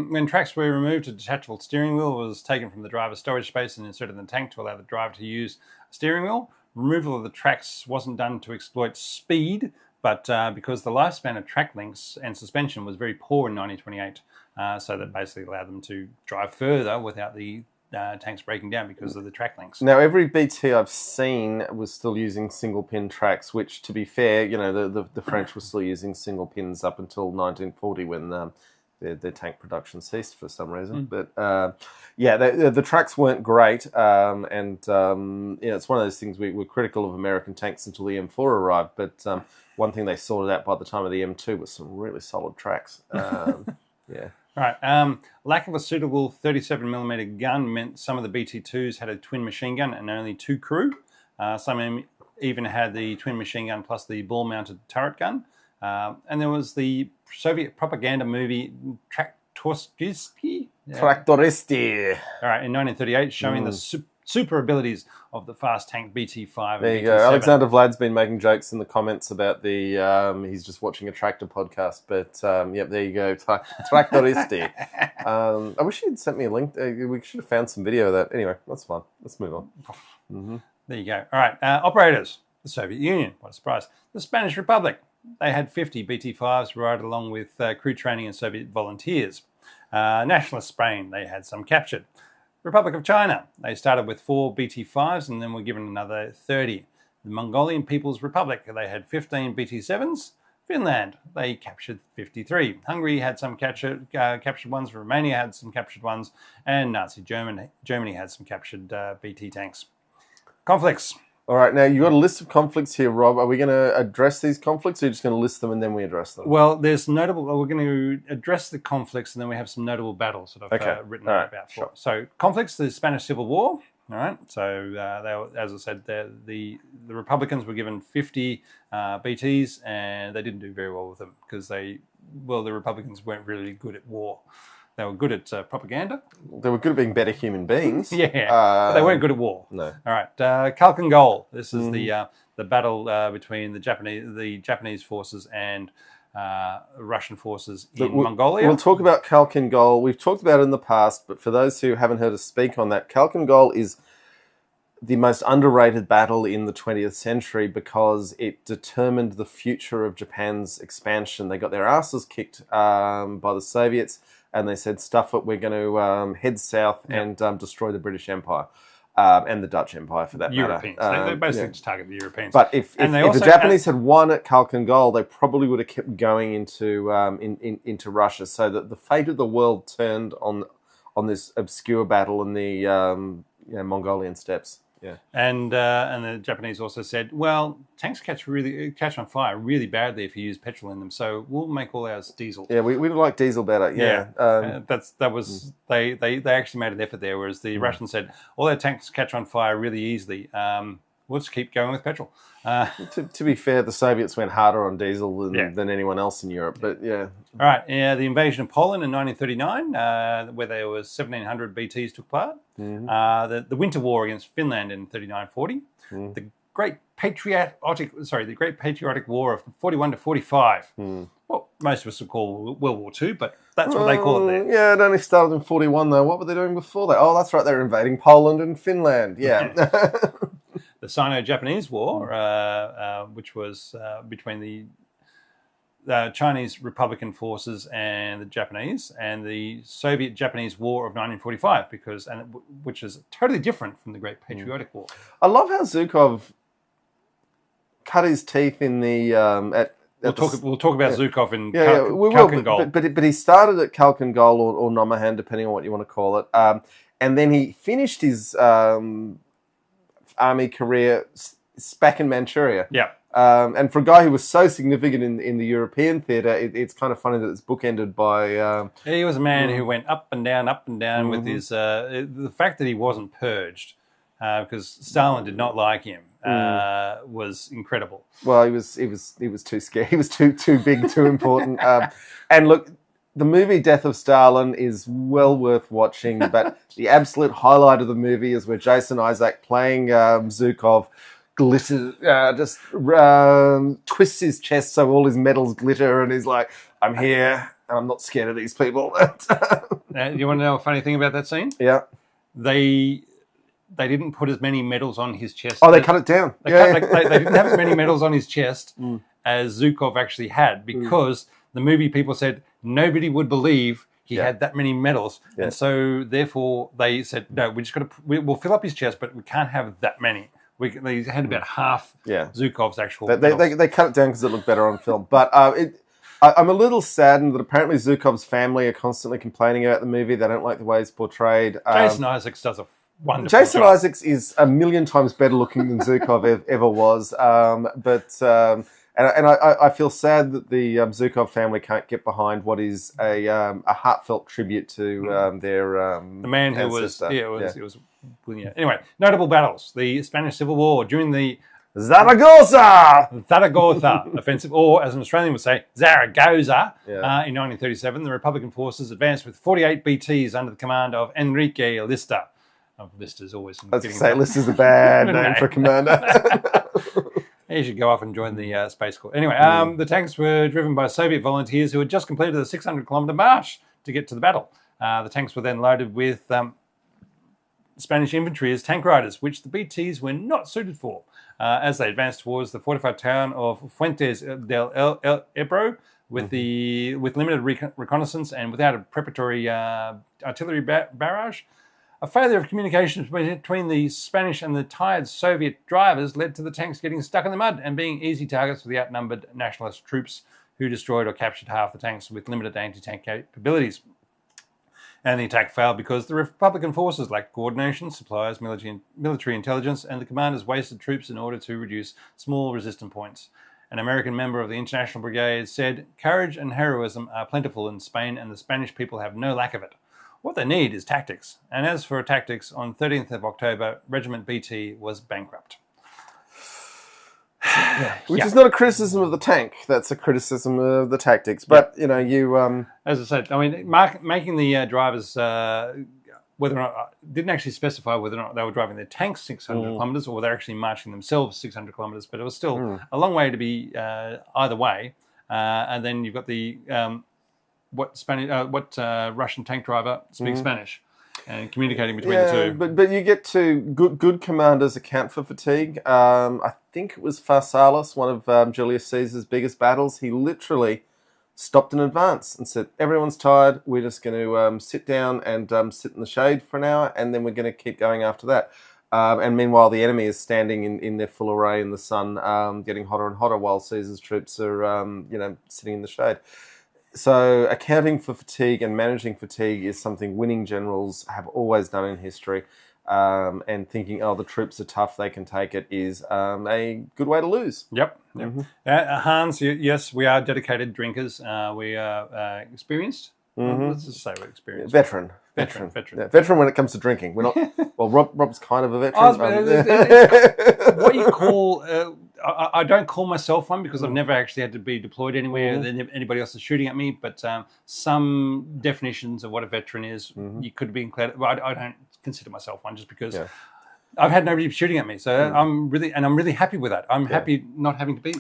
When tracks were removed, a detachable steering wheel was taken from the driver's storage space and inserted in the tank to allow the driver to use a steering wheel. Removal of the tracks wasn't done to exploit speed, but because the lifespan of track links and suspension was very poor in 1928, so that basically allowed them to drive further without the tanks breaking down because of the track links. Now, every BT I've seen was still using single pin tracks, which, to be fair, you know, the French were still using single pins up until 1940 when their tank production ceased for some reason. But the tracks weren't great, and it's one of those things we were critical of American tanks until the M4 arrived. But one thing they sorted out by the time of the M2 was some really solid tracks. Yeah. Right. Lack of a suitable 37mm gun meant some of the BT-2s had a twin machine gun and only 2 crew. Some even had the twin machine gun plus the ball-mounted turret gun. And there was the Soviet propaganda movie Traktoristi. Traktoristi. All right, in 1938, showing the super abilities of the fast tank BT-5. There you go. Alexander Vlad's been making jokes in the comments about the he's just watching a tractor podcast. But yep, there you go. Traktoristi. I wish you'd sent me a link. We should have found some video of that. Anyway, that's fine. Let's move on. There you go. All right, operators. The Soviet Union. What a surprise. The Spanish Republic. They had 50 BT-5s right along with crew training and Soviet volunteers. Nationalist Spain, they had some captured. Republic of China, they started with 4 BT-5s and then were given another 30. The Mongolian People's Republic, they had 15 BT-7s. Finland, they captured 53. Hungary had some captured ones. Romania had some captured ones. And Nazi Germany had some captured BT tanks. Conflicts. All right, now you've got a list of conflicts here, Rob. Are we going to address these conflicts, or are you just going to list them and then we address them? Well, there's notable. We're going to address the conflicts, and then we have some notable battles that I've written about. Sure. So, conflicts: the Spanish Civil War. All right. So, as I said, the Republicans were given 50 BTs, and they didn't do very well with them because the Republicans weren't really good at war. They were good at propaganda. They were good at being better human beings. Yeah, but they weren't good at war. No. All right, Khalkhin Gol. This is the battle between the Japanese forces and Russian forces in Mongolia. We'll talk about Khalkhin Gol. We've talked about it in the past, but for those who haven't heard us speak on that, Khalkhin Gol is the most underrated battle in the 20th century because it determined the future of Japan's expansion. They got their asses kicked by the Soviets, and they said, stuff it, we're going to head south and destroy the British Empire and the Dutch Empire for that Europeans. matter. They basically just target the Europeans. But if the Japanese had won at Khalkhin Gol, they probably would have kept going into Russia. So that the fate of the world turned on this obscure battle in the Mongolian steppes. Yeah, and the Japanese also said, well, tanks catch on fire really badly if you use petrol in them, so we'll make all ours diesel. Yeah, we like diesel better. Yeah, they actually made an effort there, whereas the Russians said all our tanks catch on fire really easily. We'll just keep going with petrol. To be fair, the Soviets went harder on diesel than anyone else in Europe. But yeah. All right. The invasion of Poland in 1939, where there was 1,700 BTs took part. The Winter War against Finland in 39-40. The Great Patriotic War of 41 to 45. Well, most of us would call World War II, but that's what they call it there. Yeah, it only started in 41 though. What were they doing before that? Oh, that's right. They were invading Poland and Finland. Yeah. The Sino-Japanese War, which was between the Chinese Republican forces and the Japanese, and the Soviet-Japanese War of 1945, which is totally different from the Great Patriotic War. I love how Zhukov cut his teeth in the We'll talk about Zhukov in Khalkhin Gol. But he started at Khalkhin Gol or Namahan, depending on what you want to call it, and then he finished his army career back in Manchuria. Yeah. And for a guy who was so significant in the European theatre, it's kind of funny that it's bookended by... he was a man who went up and down with his... the fact that he wasn't purged, because Stalin did not like him, was incredible. Well, he was too scared. He was too big, too important. And look, the movie Death of Stalin is well worth watching, but the absolute highlight of the movie is where Jason Isaac playing Zhukov glitters, twists his chest so all his medals glitter, and he's like, I'm here, and I'm not scared of these people. You want to know a funny thing about that scene? Yeah. They didn't put as many medals on his chest. Oh, they cut it down. They didn't have as many medals on his chest as Zhukov actually had, because the movie people said nobody would believe he had that many medals, and so therefore they said, no, we'll fill up his chest, but we can't have that many. They had about half Zhukov's actual medals. They cut it down because it looked better on film, but I'm a little saddened that apparently Zhukov's family are constantly complaining about the movie. They don't like the way it's portrayed. Jason Isaacs does a wonderful Jason job. Isaacs is a million times better looking than Zhukov ever was. And I feel sad that the Zhukov family can't get behind what is a heartfelt tribute to their the man who ancestor. it was brilliant. Anyway, notable battles: the Spanish Civil War during the Zaragoza offensive, or as an Australian would say, Zaragoza, in 1937. The Republican forces advanced with 48 BTs under the command of Enrique Lista. Lista's always. I was going to say Lista's a bad name for a commander. You should go off and join the Space Corps. Anyway, the tanks were driven by Soviet volunteers who had just completed a 600-kilometre march to get to the battle. The tanks were then loaded with Spanish infantry as tank riders, which the BTs were not suited for. As they advanced towards the fortified town of Fuentes del Ebro, with limited reconnaissance and without a preparatory artillery barrage, a failure of communications between the Spanish and the tired Soviet drivers led to the tanks getting stuck in the mud and being easy targets for the outnumbered nationalist troops, who destroyed or captured half the tanks with limited anti-tank capabilities. And the attack failed because the Republican forces lacked coordination, supplies, military intelligence, and the commanders wasted troops in order to reduce small resistance points. An American member of the International Brigade said, "Courage and heroism are plentiful in Spain, and the Spanish people have no lack of it. What they need is tactics." And as for tactics, on 13th of October, Regiment BT was bankrupt. Which is not a criticism of the tank. That's a criticism of the tactics. But, As I said, I mean, making the drivers, whether or not, didn't actually specify whether or not they were driving their tanks 600 kilometres or they're actually marching themselves 600 kilometres, but it was still a long way to be either way. And then you've got the... what Russian tank driver speaks Spanish, and communicating between the two. But you get to good commanders account for fatigue. I think it was Pharsalus, one of Julius Caesar's biggest battles. He literally stopped in advance and said, "Everyone's tired. We're just going to sit down and sit in the shade for an hour, and then we're going to keep going after that." And meanwhile, the enemy is standing in their full array in the sun, getting hotter and hotter, while Caesar's troops are sitting in the shade. So accounting for fatigue and managing fatigue is something winning generals have always done in history. And thinking, the troops are tough, they can take it, is a good way to lose. Yep. Hans, yes, we are dedicated drinkers. We are experienced. Let's just say we're experienced. Veteran. Yeah, veteran when it comes to drinking. We're not. Well, Rob's kind of a veteran. What you call... I don't call myself one because I've never actually had to be deployed anywhere. Anybody else is shooting at me. But some definitions of what a veteran is, you could be included. Well, I don't consider myself one just because I've had nobody shooting at me. So I'm really happy with that. I'm happy not having to be.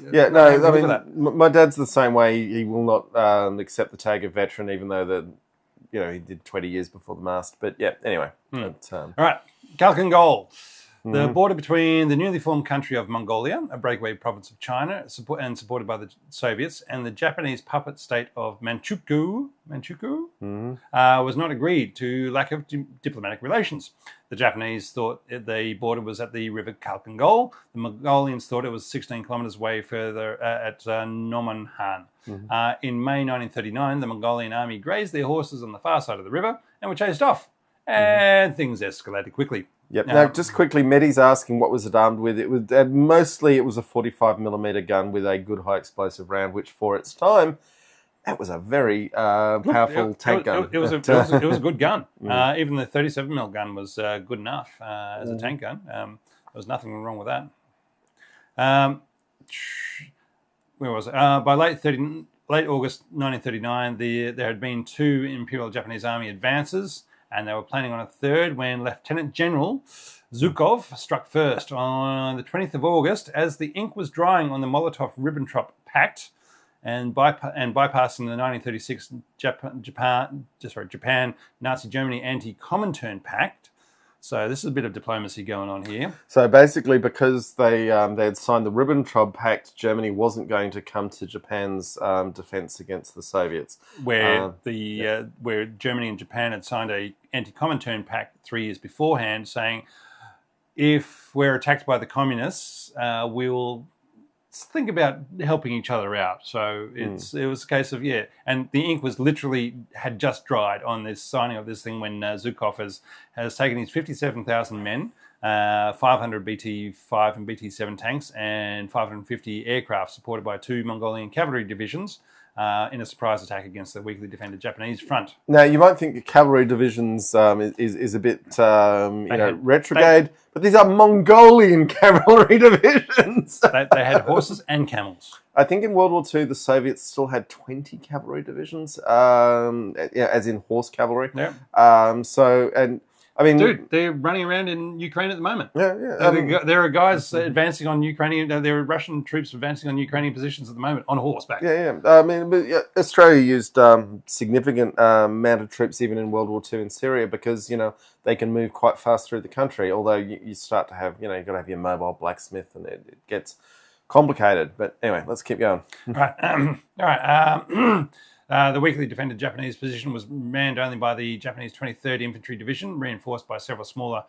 My dad's the same way. He will not accept the tag of veteran, even though he did 20 years before the mast. But anyway. All right, Khalkhin Gol. The border between the newly formed country of Mongolia, a breakaway province of China, and supported by the Soviets, and the Japanese puppet state of Manchuria, was not agreed to lack of diplomatic relations. The Japanese thought the border was at the river Khalkhin Gol. The Mongolians thought it was 16 kilometres away further at Nomonhan. In May 1939, the Mongolian army grazed their horses on the far side of the river and were chased off. And things escalated quickly. Yep. Now, just quickly, Mehdi's asking what was it armed with. It was mostly it was a 45mm gun with a good high explosive round, which for its time, that was a very powerful tank gun. It was a good gun. Even the 37mm gun was good enough as a tank gun. There was nothing wrong with that. Where was it? By late late August 1939, there had been 2 Imperial Japanese Army advances, and they were planning on a third when Lieutenant General Zhukov struck first on the 20th of August as the ink was drying on the Molotov-Ribbentrop Pact and bypassing the 1936 Japan Nazi Germany Anti-Comintern Pact. So this is a bit of diplomacy going on here. So basically, because they had signed the Ribbentrop Pact, Germany wasn't going to come to Japan's defense against the Soviets. Where where Germany and Japan had signed a anti-Comintern Pact 3 years beforehand, saying if we're attacked by the communists, we'll think about helping each other out. So it was a case of, and the ink was literally had just dried on this signing of this thing when Zhukov has taken his 57,000 men, 500 BT-5 and BT-7 tanks, and 550 aircraft supported by 2 Mongolian cavalry divisions in a surprise attack against the weakly defended Japanese front. Now, you might think the cavalry divisions is a bit retrograde, but these are Mongolian cavalry divisions. They had horses and camels. I think in World War II, the Soviets still had 20 cavalry divisions, as in horse cavalry. Yeah. Dude, they're running around in Ukraine at the moment. Yeah. There are guys advancing on Ukrainian. There are Russian troops advancing on Ukrainian positions at the moment on horseback. Australia used significant amount of troops even in World War II in Syria because they can move quite fast through the country. Although you start to have you've got to have your mobile blacksmith, and it gets complicated. But anyway, let's keep going. All right. The weakly defended Japanese position was manned only by the Japanese 23rd Infantry Division, reinforced by several smaller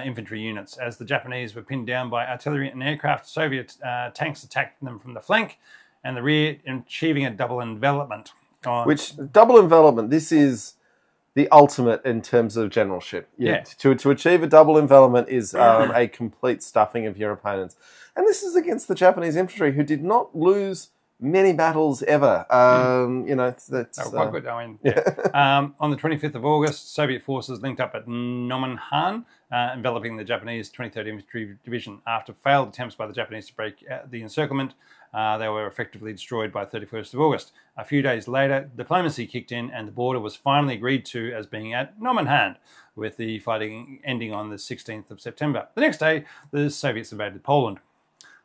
infantry units. As the Japanese were pinned down by artillery and aircraft, Soviet tanks attacked them from the flank and the rear, achieving a double envelopment. Double envelopment, this is the ultimate in terms of generalship. To achieve a double envelopment is a complete stuffing of your opponents. And this is against the Japanese infantry, who did not lose many battles ever. That's quite good. On the 25th of August, Soviet forces linked up at Nomonhan, enveloping the Japanese 23rd Infantry Division. After failed attempts by the Japanese to break the encirclement, they were effectively destroyed by 31st of August. A few days later, diplomacy kicked in and the border was finally agreed to as being at Nomonhan, with the fighting ending on the 16th of September. The next day, the Soviets invaded Poland.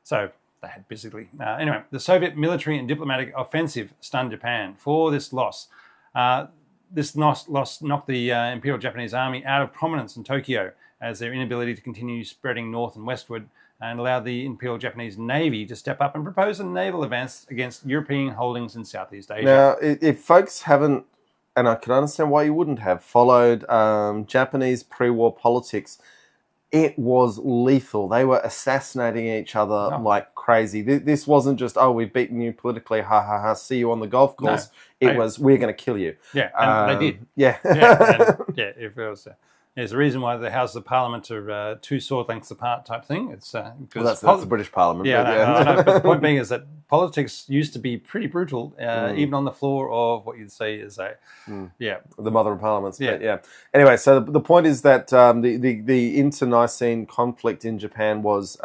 So they had basically... anyway, the Soviet military and diplomatic offensive stunned Japan. For this loss, loss knocked the Imperial Japanese Army out of prominence in Tokyo, as their inability to continue spreading north and westward, and allowed the Imperial Japanese Navy to step up and propose a naval advance against European holdings in Southeast Asia. Now, if folks haven't, and I can understand why you wouldn't have, followed Japanese pre-war politics, it was lethal. They were assassinating each other like crazy. This wasn't just, we've beaten you politically, ha ha ha, see you on the golf course. No, it was, we're going to kill you. Yeah, and they did. Yeah. If it was... There's a reason why the Houses of Parliament are 2 sword lengths apart type thing. It's that's the British Parliament. I know, but the point being is that politics used to be pretty brutal, even on the floor of what you'd say is the mother of parliaments. Yeah. Anyway, so the point is that the internecine conflict in Japan was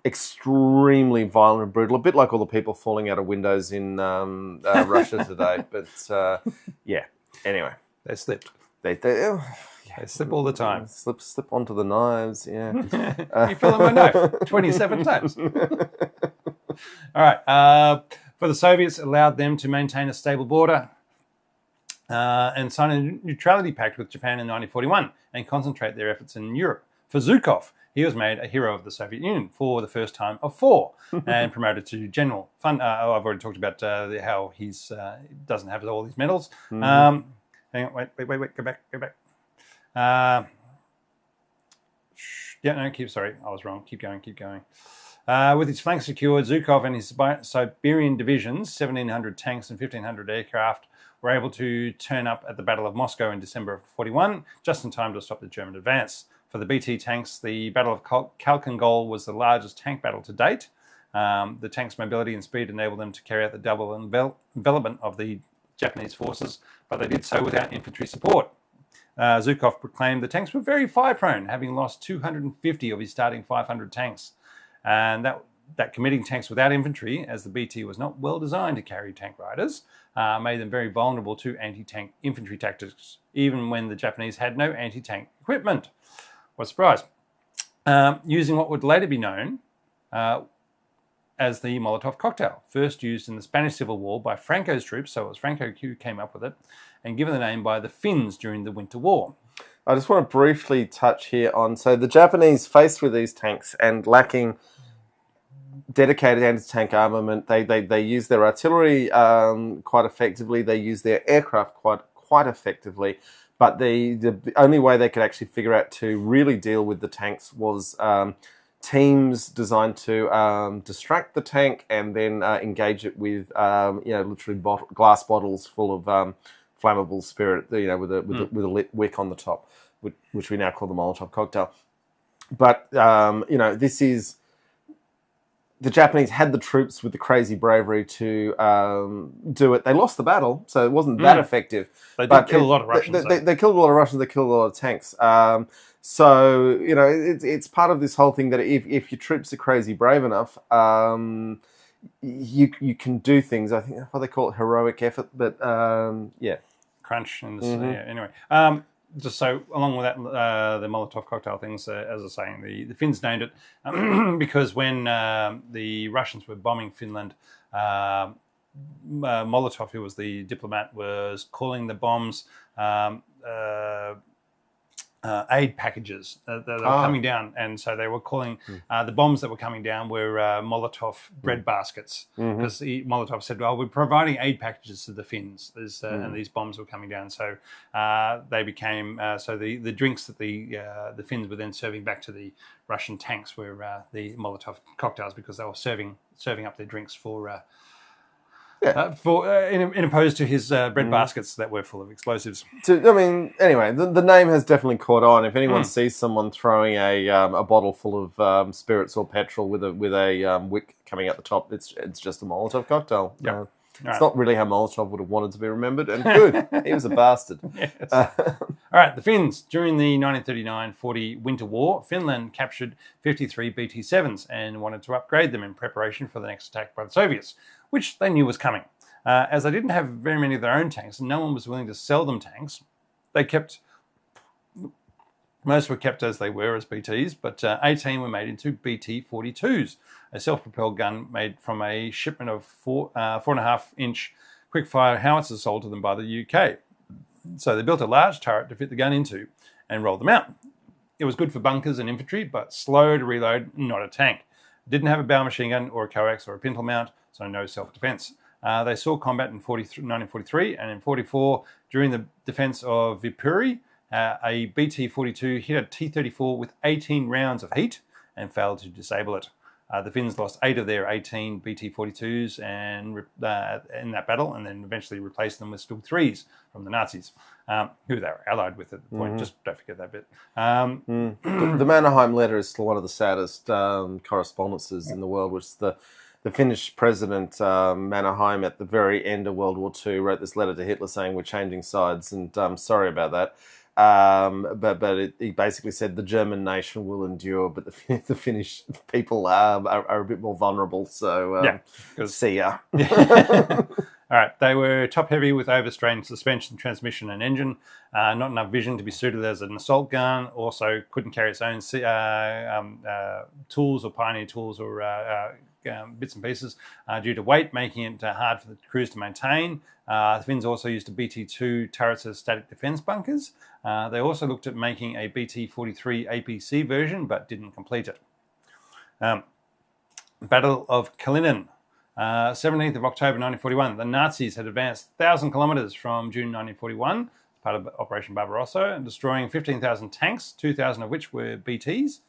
extremely violent and brutal, a bit like all the people falling out of windows in Russia today. But anyway, they slipped. They slip all the time. Slip onto the knives, You fell on my knife 27 times. All right. For the Soviets, it allowed them to maintain a stable border and sign a neutrality pact with Japan in 1941 and concentrate their efforts in Europe. For Zhukov, he was made a hero of the Soviet Union for the first time of 4 and promoted to general. I've already talked about how he doesn't have all these medals. Hang on, wait, go back. Sorry, I was wrong. Keep going. With his flanks secured, Zhukov and his Siberian divisions, 1,700 tanks and 1,500 aircraft, were able to turn up at the Battle of Moscow in December of 1941, just in time to stop the German advance. For the BT tanks, the Battle of Khalkhin-Gol was the largest tank battle to date. The tanks' mobility and speed enabled them to carry out the double envelopment of the Japanese forces, but they did so without infantry support. Zhukov proclaimed the tanks were very fire-prone, having lost 250 of his starting 500 tanks. And that committing tanks without infantry, as the BT was not well designed to carry tank riders, made them very vulnerable to anti-tank infantry tactics, even when the Japanese had no anti-tank equipment. What a surprise. Using what would later be known as the Molotov cocktail, first used in the Spanish Civil War by Franco's troops, so it was Franco who came up with it, and given the name by the Finns during the Winter War. I just want to briefly touch here on, so the Japanese, faced with these tanks and lacking dedicated anti-tank armament, they use their artillery quite effectively, they use their aircraft quite effectively, but the only way they could actually figure out to really deal with the tanks was teams designed to distract the tank and then engage it with literally glass bottles full of flammable spirit, with a lit wick on the top, which we now call the Molotov cocktail. But this is, the Japanese had the troops with the crazy bravery to do it. They lost the battle, so it wasn't that effective. They did kill a lot of Russians. They killed a lot of Russians. They killed a lot of tanks. So it's part of this whole thing that if your troops are crazy brave enough, you can do things. I think what they call it, heroic effort. But yeah, crunch and anyway. Just so along with that, the Molotov cocktail things, as I was saying, the Finns named it because when the Russians were bombing Finland, Molotov, who was the diplomat, was calling the bombs aid packages that were coming down, and so they were calling the bombs that were coming down were Molotov bread baskets, because Molotov said, "Well, we're providing aid packages to the Finns," and these bombs were coming down. So they became the drinks that the Finns were then serving back to the Russian tanks were the Molotov cocktails, because they were serving up their drinks for. In opposed to his bread baskets that were full of explosives. Anyway, the name has definitely caught on. If anyone sees someone throwing a bottle full of spirits or petrol with a wick coming out the top, it's just a Molotov cocktail. Yep. It's not really how Molotov would have wanted to be remembered, and good. He was a bastard. Yes. All right, the Finns. During the 1939-40 Winter War, Finland captured 53 BT-7s and wanted to upgrade them in preparation for the next attack by the Soviets, which they knew was coming. As they didn't have very many of their own tanks and no one was willing to sell them tanks, most were kept as they were, as BTs, but 18 were made into BT-42s, a self-propelled gun made from a shipment of 4.5-inch quick-fire howitzers sold to them by the UK. So they built a large turret to fit the gun into and rolled them out. It was good for bunkers and infantry, but slow to reload, not a tank. Didn't have a bow machine gun or a coax or a pintle mount, so no self-defense. They saw combat in 1943 and in 1944 during the defense of Viipuri. A BT-42 hit a T-34 with 18 rounds of heat and failed to disable it. The Finns lost 8 of their 18 BT-42s in that battle, and then eventually replaced them with Stug 3s from the Nazis, who they were allied with at the point. Just don't forget that bit. The Mannerheim letter is still one of the saddest correspondences in the world, which is the Finnish president, Mannerheim, at the very end of World War II, wrote this letter to Hitler saying, "We're changing sides, and sorry about that." He basically said the German nation will endure, but the Finnish people are a bit more vulnerable. So see ya. All right, they were top heavy with overstrained suspension, transmission, and engine. Not enough vision to be suited as an assault gun. Also, couldn't carry its own tools or pioneer tools or bits and pieces due to weight, making it hard for the crews to maintain. The Finns also used a BT-2 turrets as static defence bunkers. They also looked at making a BT-43 APC version, but didn't complete it. Battle of Kalinin. 17th of October 1941. The Nazis had advanced 1,000 kilometres from June 1941, part of Operation Barbarossa, destroying 15,000 tanks, 2,000 of which were BTs,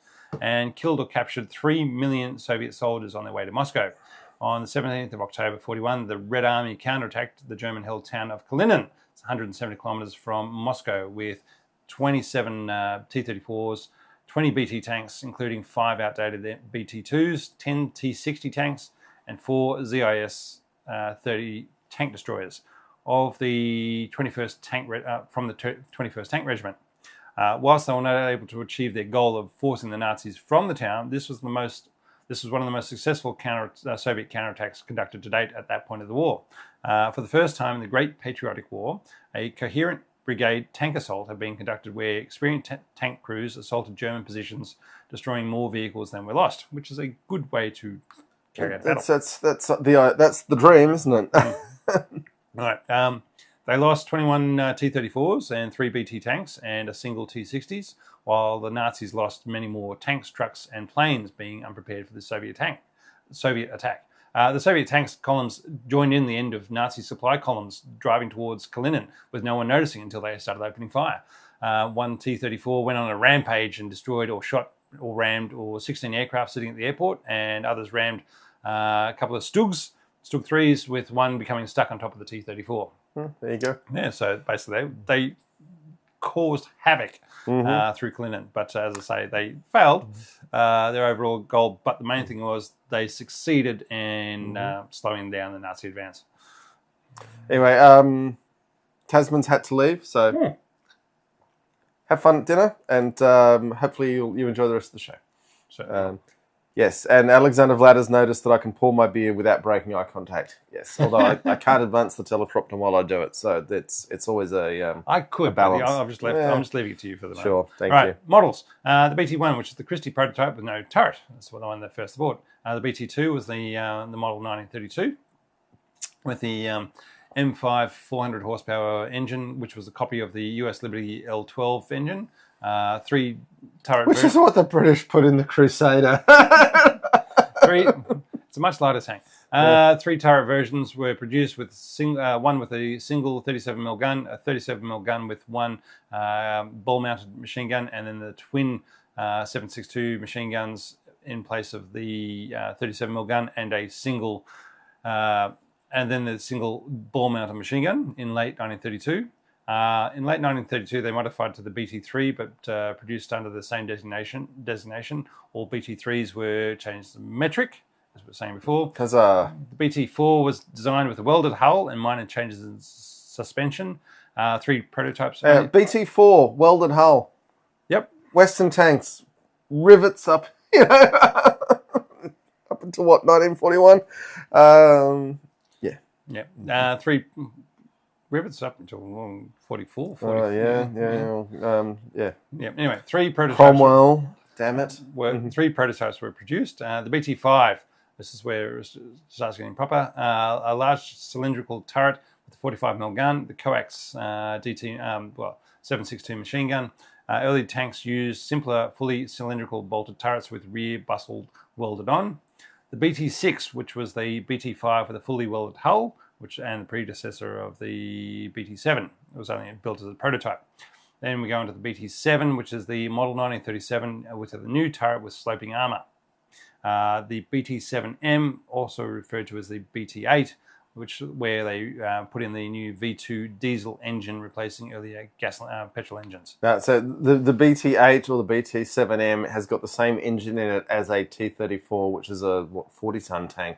and killed or captured 3 million Soviet soldiers on their way to Moscow. On the 17th of October 1941, the Red Army counterattacked the German-held town of Kalinin. It's 170 kilometres from Moscow, with 27 T-34s, 20 BT tanks, including 5 outdated BT-2s, 10 T-60 tanks, and 4 ZIS-30 tank destroyers of the 21st Tank from the 21st Tank Regiment. Whilst they were not able to achieve their goal of forcing the Nazis from the town, this was the most This was one of the most successful Soviet counterattacks conducted to date at that point of the war. For the first time in the Great Patriotic War, a coherent brigade tank assault had been conducted where experienced tank crews assaulted German positions, destroying more vehicles than were lost, which is a good way to carry out battle. That's the dream, isn't it? Right. They lost 21 T-34s and 3 BT tanks and a single T-60s, while the Nazis lost many more tanks, trucks, and planes, being unprepared for the Soviet attack. The Soviet tanks columns joined in the end of Nazi supply columns driving towards Kalinin, with no one noticing until they started opening fire. One T-34 went on a rampage and destroyed or shot or rammed 16 aircraft sitting at the airport, and others rammed a couple of Stug 3s, with one becoming stuck on top of the T-34. There you go. Yeah, so basically they caused havoc through Kalinin. But as I say, they failed their overall goal. But the main thing was they succeeded in slowing down the Nazi advance. Anyway, Tasman's had to leave, so have fun at dinner, and hopefully you enjoy the rest of the show. So, yes, and Alexander Vlad has noticed that I can pour my beer without breaking eye contact. Yes, although I can't advance the telepropter while I do it, so it's always I could, a balance. I'm just leaving it to you for the moment. Sure, thank you. Models. The BT-1, which is the Christie prototype with no turret. That's the one that first aboard. The BT-2 was the model 1932 with the M5 400 horsepower engine, which was a copy of the US Liberty L12 engine. 3 turret Which is what the British put in the Crusader. It's a much lighter tank. 3 turret versions were produced with one with a single 37mm gun, a 37mm gun with one ball-mounted machine gun, and then the twin 7.62 machine guns in place of the 37mm gun, and a single, and then the single ball-mounted machine gun in late 1932. In late 1932, they modified to the BT-3, but produced under the same designation. All BT-3s were changed to metric, as we were saying before. The BT-4 was designed with a welded hull and minor changes in suspension. 3 prototypes. BT-4, welded hull. Yep. Western tanks, rivets up, up until what, 1941? Yeah. 3 rivets up until 44. Yeah. Anyway, 3 prototypes. Cromwell, damn it. 3 prototypes were produced. The BT-5, this is where it starts getting proper. A large cylindrical turret with a 45mm gun. The coax DT, 7.62 machine gun. Early tanks used simpler, fully cylindrical bolted turrets with rear bustle welded on. The BT-6, which was the BT-5 with a fully welded hull, and the predecessor of the BT-7. It was only built as a prototype. Then we go into the BT-7, which is the model 1937 with the new turret with sloping armour. The BT-7M, also referred to as the BT-8, where they put in the new V2 diesel engine, replacing earlier petrol engines. So the BT-8 or the BT-7M has got the same engine in it as a T-34, which is a 40-ton tank.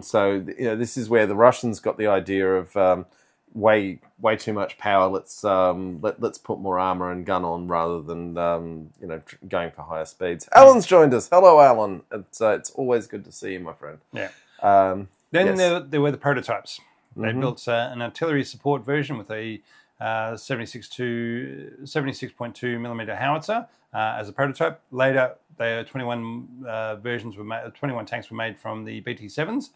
So this is where the Russians got the idea of way too much power. Let's put more armor and gun on rather than going for higher speeds. Alan's joined us. Hello, Alan. It's always good to see you, my friend. Yeah. Yes. There were the prototypes. They built an artillery support version with a 76.2 millimeter howitzer as a prototype. Later, 21 tanks were made from the BT-7s.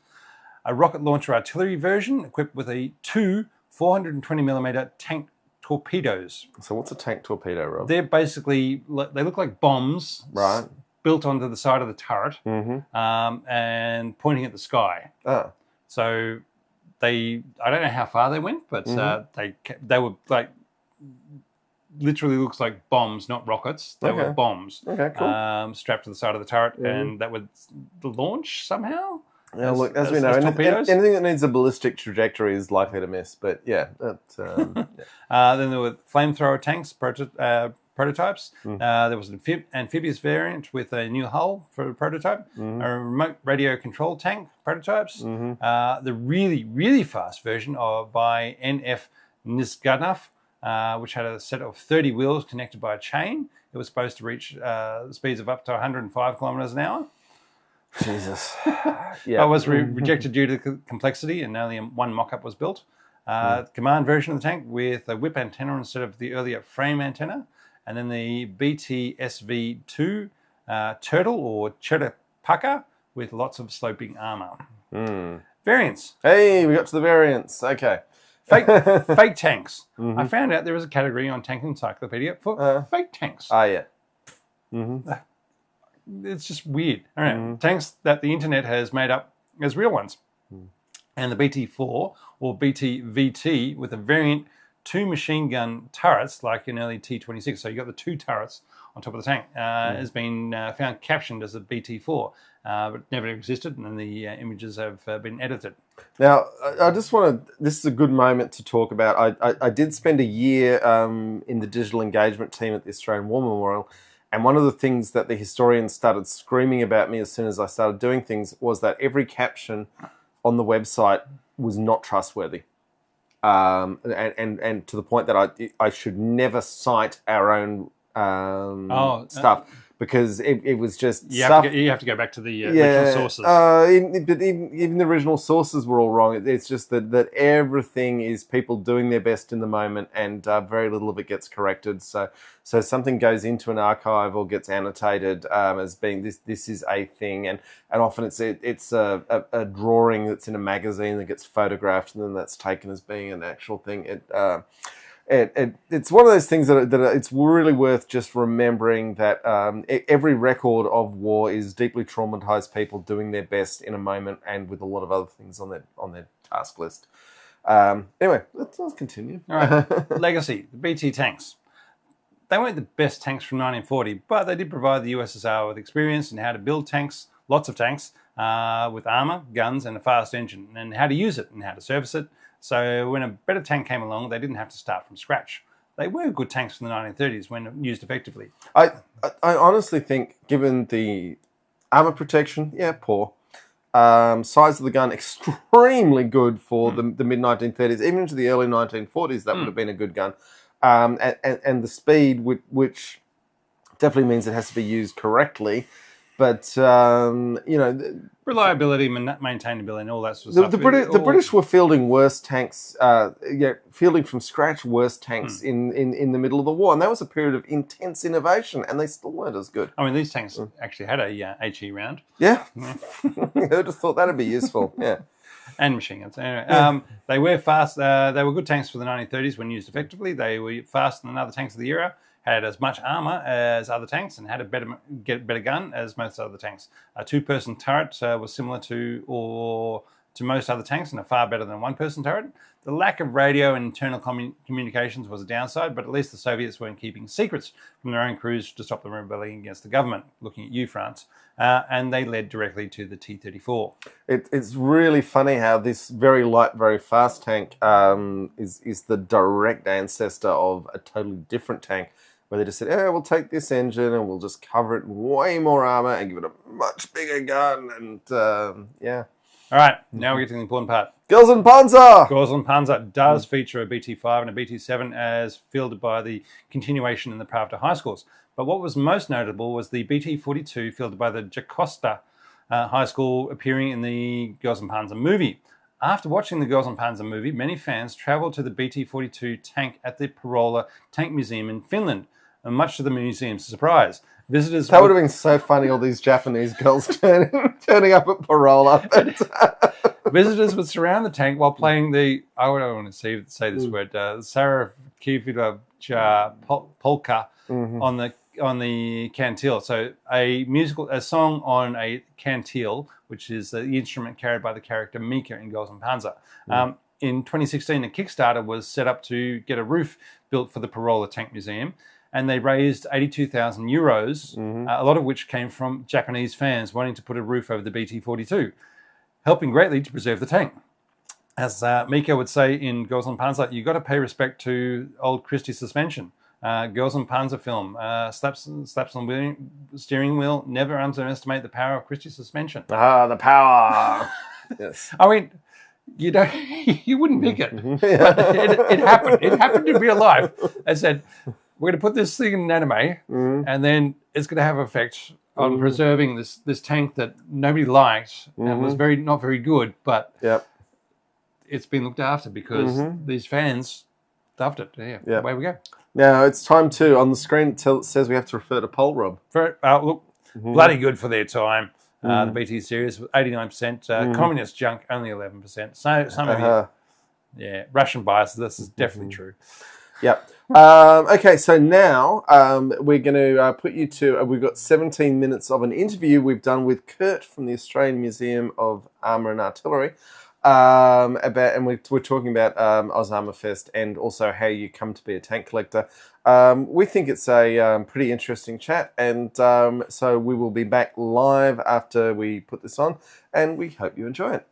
A rocket launcher artillery version equipped with 2 420 millimeter tank torpedoes. So what's a tank torpedo, Rob? They're basically, they look like bombs, right, built onto the side of the turret, and pointing at the sky. So I don't know how far they went, but they were like, literally looks like bombs, not rockets. They were bombs. Okay, cool. Strapped to the side of the turret, and that would launch somehow. Yeah, look, as we know, anything that needs a ballistic trajectory is likely to miss. But yeah, then there were flamethrower tanks prototypes. There was an amphibious variant with a new hull for a prototype. A remote radio control tank prototypes. The really, really fast version by N.F. Nizhganov, which had a set of 30 wheels connected by a chain. It was supposed to reach speeds of up to 105 kilometers an hour. Jesus. But was rejected due to complexity, and only one mock-up was built. Command version of the tank with a whip antenna instead of the earlier frame antenna. And then the BT-SV2 Turtle or Cheddar with lots of sloping armour. Variants. Hey, we got to the variants. Okay. Fake tanks. I found out there is a category on Tank Encyclopedia for fake tanks. Yeah. It's just weird. All right. Tanks that the internet has made up as real ones. And the BT-4 or BT-VT with a variant 2 machine gun turrets like an early T-26. So you got the 2 turrets on top of the tank. Has been found captioned as a BT-4, but never existed, and the images have been edited. Now, I just want to, this is a good moment to talk about, I did spend a year in the digital engagement team at the Australian War Memorial, and one of the things that the historians started screaming about me as soon as I started doing things was that every caption on the website was not trustworthy. And to the point that I should never cite our own stuff, because it was just you have to go back to the original sources. But even the original sources were all wrong. It's just that everything is people doing their best in the moment, and very little of it gets corrected. So something goes into an archive or gets annotated as being this is a thing, and often it's a drawing that's in a magazine that gets photographed and then that's taken as being an actual thing. It's one of those things that it's really worth just remembering that every record of war is deeply traumatized people doing their best in a moment and with a lot of other things on their task list. Anyway, let's continue. All right, legacy, the BT tanks. They weren't the best tanks from 1940, but they did provide the USSR with experience in how to build tanks, lots of tanks, with armour, guns and a fast engine, and how to use it and how to service it. So when a better tank came along, they didn't have to start from scratch. They were good tanks from the 1930s when used effectively. I honestly think, given the armour protection, poor. Size of the gun, extremely good for the mid-1930s. Even into the early 1940s, that would have been a good gun. And the speed, which definitely means it has to be used correctly. But, reliability, maintainability, and all that sort of stuff. The British were fielding worse tanks, fielding from scratch worse tanks in the middle of the war. And that was a period of intense innovation, and they still weren't as good. I mean, these tanks actually had a HE round. Yeah. Who would have thought that'd be useful? Yeah. And machine guns. Anyway, they were fast. They were good tanks for the 1930s when used effectively. They were faster than other tanks of the era, had as much armour as other tanks, and had a better gun as most other tanks. A 2-person turret was similar to most other tanks, and far better than a 1-person turret. The lack of radio and internal communications was a downside, but at least the Soviets weren't keeping secrets from their own crews to stop them rebelling against the government. Looking at you, France. And they led directly to the T-34. It's really funny how this very light, very fast tank is the direct ancestor of a totally different tank, where they just said, we'll take this engine and we'll just cover it with way more armour and give it a much bigger gun. And, All right, now we get to the important part. Gauzen Panzer! Gauzen Panzer does feature a BT-5 and a BT-7 as fielded by the continuation in the Pravda high schools. But what was most notable was the BT-42 fielded by the Jocasta high school appearing in the Gauzen Panzer movie. After watching the Gauzen Panzer movie, many fans travelled to the BT-42 tank at the Parola Tank Museum in Finland, and much to the museum's surprise. Visitors that would have been so funny, all these Japanese girls turning up at Parola. Visitors would surround the tank while playing the, I don't want to say this word, Sarakivila polka on the cantil. So a song on a cantil, which is the instrument carried by the character Mika in Gauzen Panzer. In 2016, a Kickstarter was set up to get a roof built for the Parola Tank Museum, and they raised 82,000 euros, a lot of which came from Japanese fans wanting to put a roof over the BT-42, helping greatly to preserve the tank. As Mika would say in Gauzen Panzer, you've got to pay respect to old Christie suspension. Gauzen Panzer film, slaps on steering wheel, never underestimate the power of Christie suspension. The power! Yes. I mean, you wouldn't pick it. But it happened. It happened in real life. They said, we're going to put this thing in an anime, and then it's going to have effect on preserving this tank that nobody liked and was not very good, but it's been looked after because these fans loved it. Yeah, away we go. Now it's time to, on the screen it says we have to refer to poll, Rob. Look, bloody good for their time. The BT series, 89%. Communist junk, only 11%. So some of you, Russian bias, this is definitely true. Yep. Okay, so now we're going to put you to, we've got 17 minutes of an interview we've done with Kurt from the Australian Museum of Armour and Artillery. We're talking about Armour Fest and also how you come to be a tank collector. We think it's a pretty interesting chat, and so we will be back live after we put this on, and we hope you enjoy it.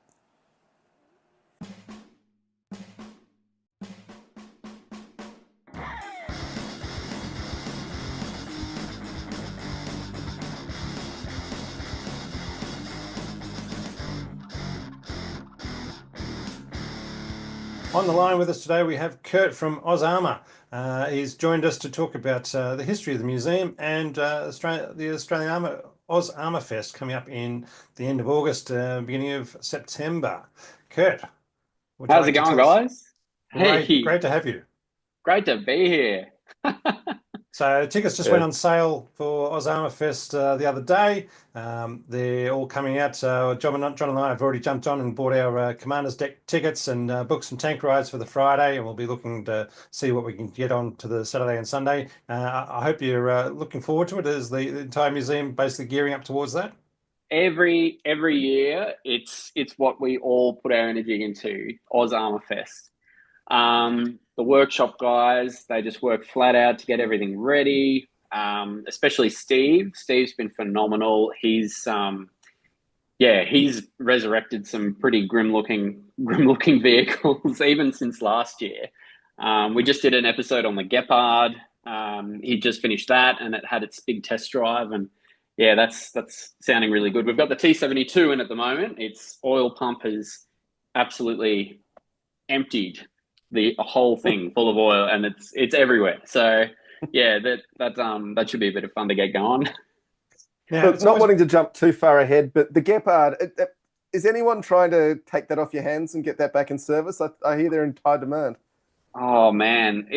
On the line with us today, we have Kurt from Armour. He's joined us to talk about the history of the museum and the Australian Armour Fest coming up in the end of August, beginning of September. Kurt, how's it going, guys? Hey, great to have you. Great to be here. So tickets just went on sale for Armour Fest the other day. They're all coming out. John and I have already jumped on and bought our Commander's Deck tickets and booked some tank rides for the Friday, and we'll be looking to see what we can get on to the Saturday and Sunday. I hope you're looking forward to it. Is the entire museum basically gearing up towards that? Every year, it's what we all put our energy into, Armour Fest. The workshop guys, they just work flat out to get everything ready. Especially Steve. Steve's been phenomenal. He's resurrected some pretty grim looking vehicles even since last year. We just did an episode on the Gepard. He just finished that, and it had its big test drive, and yeah, that's sounding really good. We've got the T72 in at the moment. Its oil pump has absolutely emptied the whole thing full of oil, and it's everywhere. So yeah, that should be a bit of fun to get going. Now, not wanting to jump too far ahead, but the Gepard, is anyone trying to take that off your hands and get that back in service? I hear they're in high demand. Oh man,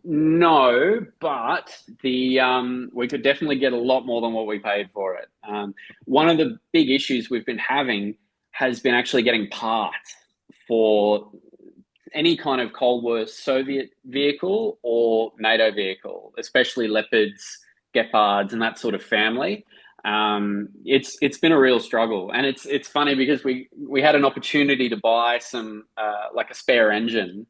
no, but we could definitely get a lot more than what we paid for it. One of the big issues we've been having has been actually getting parts for any kind of Cold War Soviet vehicle or NATO vehicle, especially Leopards, Gepards, and that sort of family. It's been a real struggle, and it's funny because we had an opportunity to buy some like a spare engine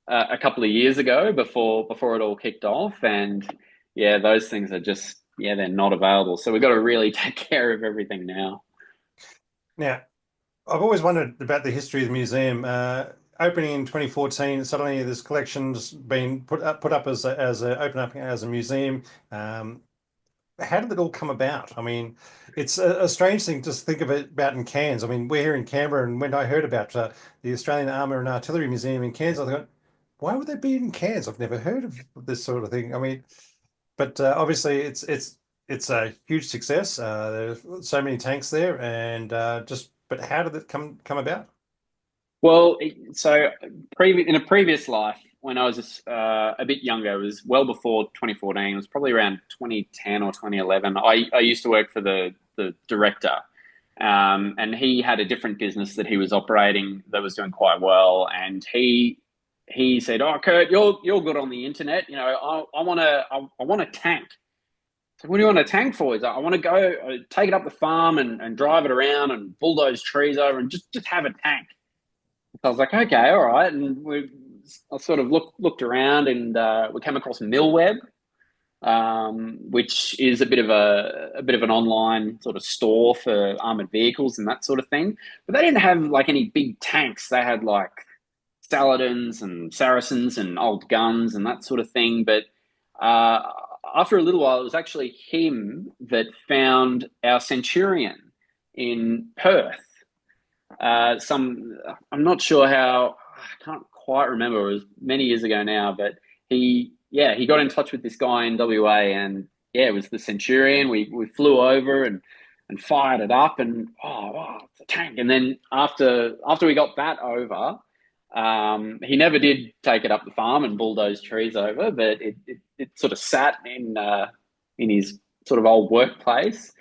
a couple of years ago before it all kicked off, and yeah, those things are just they're not available. So we've got to really take care of everything now. Now, I've always wondered about the history of the museum. Opening in 2014, suddenly this collection's been put up as a museum. How did it all come about? I mean, it's a strange thing to think of it about in Cairns. I mean, we're here in Canberra, and when I heard about the Australian Armour and Artillery Museum in Cairns, I thought, why would they be in Cairns? I've never heard of this sort of thing. I mean, but obviously it's a huge success. There's so many tanks there, and but how did it come about? Well, so in a previous life, when I was a bit younger, it was well before 2014. It was probably around 2010 or 2011. I used to work for the director, and he had a different business that he was operating that was doing quite well. And he said, "Oh, Kurt, you're good on the internet. You know, I want a tank." So what do you want a tank for? He's like, I want to go take it up the farm and drive it around and bulldoze trees over and just have a tank. So I was like, okay, all right. And I sort of looked around, and we came across Millweb, which is a bit of an online sort of store for armored vehicles and that sort of thing. But they didn't have like any big tanks. They had like Saladins and Saracens and old guns and that sort of thing. But after a little while, it was actually him that found our Centurion in Perth. I'm not sure how, I can't quite remember, it was many years ago now, but he got in touch with this guy in WA, and it was the Centurion. We flew over and fired it up, and it's a tank. And then after we got that over, he never did take it up the farm and bulldoze trees over, but it sort of sat in his sort of old workplace.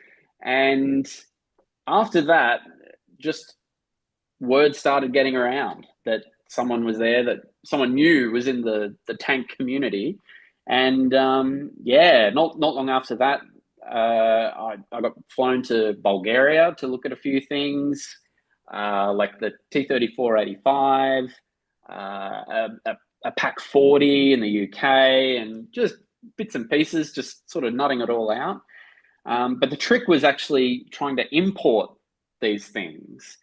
And after that, just word started getting around that someone was there, that someone knew was in the tank community. And not long after that, I got flown to Bulgaria to look at a few things, like the T-34-85, a Pack 40 in the UK, and just bits and pieces, just sort of nutting it all out. But the trick was actually trying to import these things.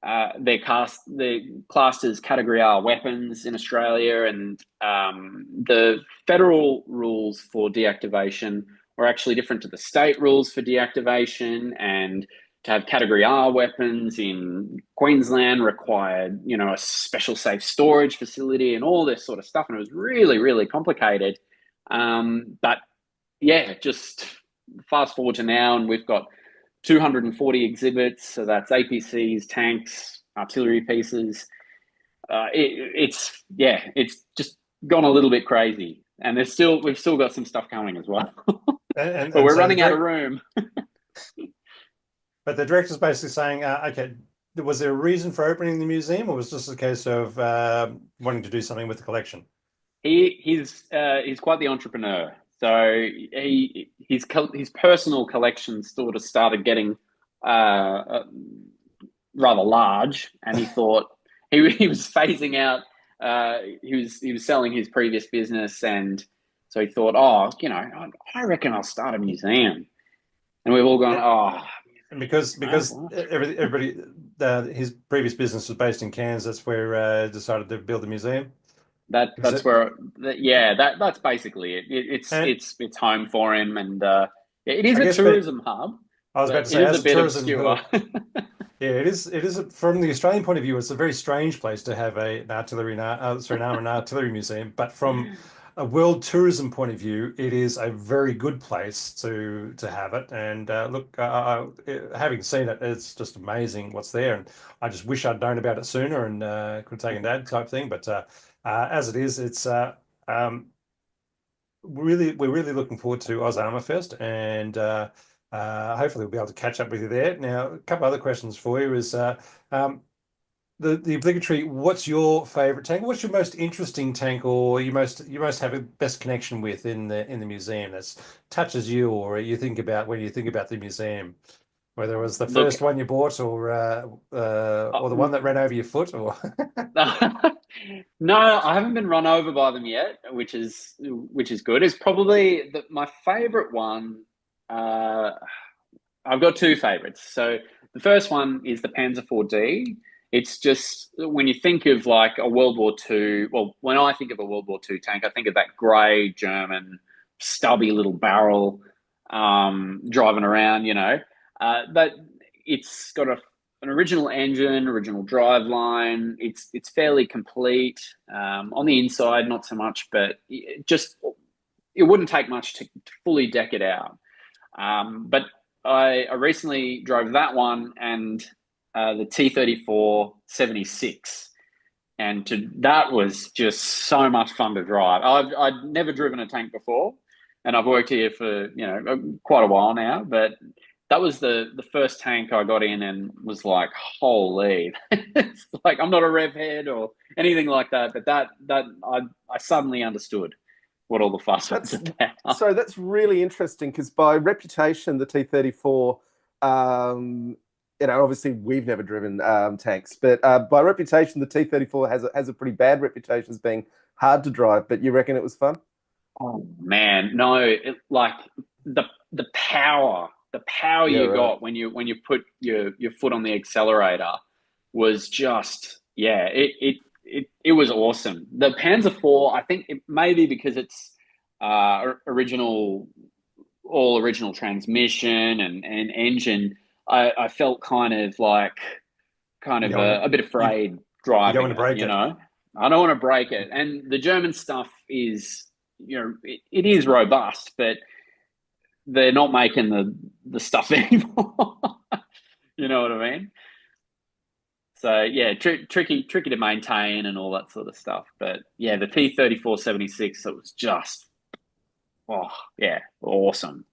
They're classed as Category R weapons in Australia, and the federal rules for deactivation were actually different to the state rules for deactivation. And to have Category R weapons in Queensland required, a special safe storage facility and all this sort of stuff, and it was really, really complicated. But yeah, just fast forward to now, and we've got 240 exhibits. So that's APCs, tanks, artillery pieces. It's just gone a little bit crazy, and we've still got some stuff coming as well. But we're running out of room. But the director's basically saying, okay, was there a reason for opening the museum, or was this a case of wanting to do something with the collection? He's quite the entrepreneur. So his personal collection sort of started getting rather large, and he thought he was phasing out. He was selling his previous business, and so he thought, I reckon I'll start a museum. And we've all gone, because everybody, his previous business was based in Cairns. That's where decided to build a museum. That's basically it. It's home for him, and it is a tourism hub. I was about to say, it is a bit obscure. Yeah, it is. It is from the Australian point of view. It's a very strange place to have an armor and artillery museum, but from a world tourism point of view, it is a very good place to have it. And look, having seen it, it's just amazing what's there. And I just wish I'd known about it sooner and could have taken Dad type thing. But as it is, it's we're really looking forward to Oz Armour Fest, and hopefully we'll be able to catch up with you there. Now, a couple other questions for you is the obligatory, what's your favorite tank? What's your most interesting tank, or you most have a best connection with in the museum that touches you, or you think about when you think about the museum? Whether it was the first one you bought, or the one that ran over your foot, or No, I haven't been run over by them yet, which is good. It's probably my favorite one. I've got two favorites. So the first one is the Panzer 4D. It's just, when you think of like a World War II, well, when I think of a World War II tank, I think of that grey German stubby little barrel driving around, but it's got an original engine, original driveline. It's fairly complete. On the inside, not so much, but it wouldn't take much to fully deck it out. But I recently drove that one and the T-34-76, and that was just so much fun to drive. I'd never driven a tank before, and I've worked here for quite a while now, but that was the first tank I got in and was like, holy, it's like, I'm not a rev head or anything like that, but that I suddenly understood what all the fuss was about. So that's really interesting, because by reputation, the T-34, obviously we've never driven tanks, but by reputation, the T-34 has a pretty bad reputation as being hard to drive. But you reckon it was fun? Oh man, no! Like the power you got when you put your foot on the accelerator was just, it was awesome. The Panzer IV, I think it may be because it's original transmission and engine. I felt kind of a bit afraid driving. You don't want to break it. I don't want to break it. And the German stuff is, it is robust, but they're not making the stuff anymore. You know what I mean? So yeah, tricky to maintain and all that sort of stuff. But yeah, the T3476, it was just, oh yeah, awesome.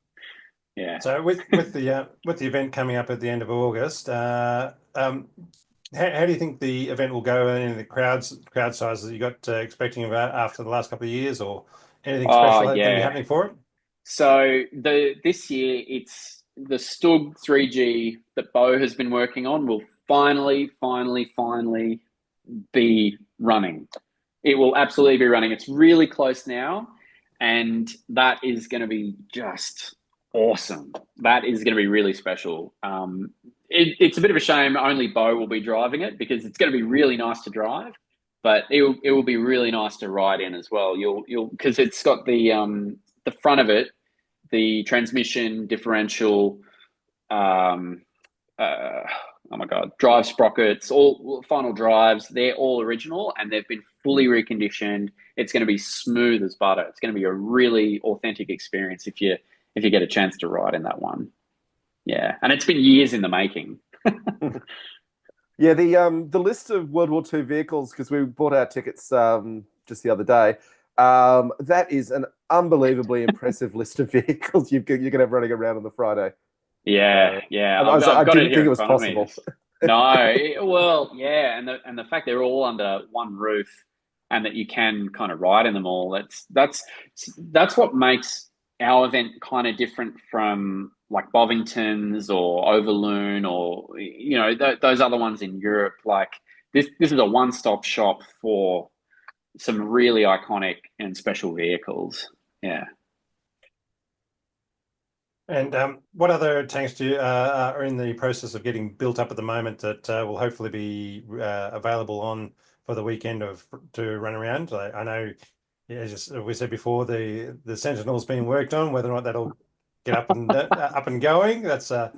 Yeah. So with the event coming up at the end of August, how do you think the event will go, and the crowd sizes you got expecting about after the last couple of years, or anything Oh special that can be yeah. happening for it? So this year it's the Stug 3G that Bo has been working on will finally be running. It will absolutely be running. It's really close now, and that is going to be just awesome. That is going to be really special. It's a bit of a shame only Bo will be driving it, because it's going to be really nice to drive, but it will be really nice to ride in as well. You'll because it's got the front of it, the transmission differential, um, oh my god, drive sprockets, all final drives, they're all original and they've been fully reconditioned. It's going to be smooth as butter. It's going to be a really authentic experience if you get a chance to ride in that one. Yeah, and it's been years in the making. Yeah, the list of World War II vehicles, because we bought our tickets just the other day. That is an unbelievably impressive list of vehicles you're going to have running around on the Friday. Yeah, yeah, I I've got it didn't here think it in was front of me. possible. Well, yeah, and the fact they're all under one roof and that you can kind of ride in them all. That's what makes our event kind of different from like Bovington's or Overloon or those other ones in Europe. Like this is a one-stop shop for some really iconic and special vehicles. Yeah. And what other tanks are in the process of getting built up at the moment that will hopefully be available on for the weekend to run around? I know, yeah, as we said before, the Sentinel's being worked on. Whether or not that'll get up and going, that's a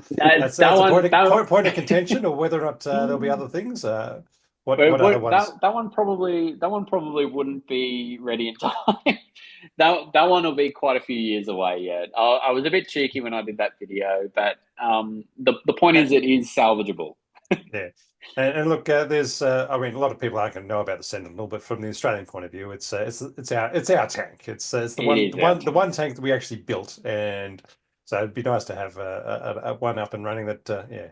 point of contention, or whether or not there'll be other things. What other ones? That one probably wouldn't be ready in time. That one will be quite a few years away yet. I was a bit cheeky when I did that video, but the point is it is salvageable. Yeah. And look, there's I mean, a lot of people aren't going to know about the Sentinel, but from the Australian point of view, it's our tank. It's the one tank that we actually built, and so it'd be nice to have a one up and running. That yeah.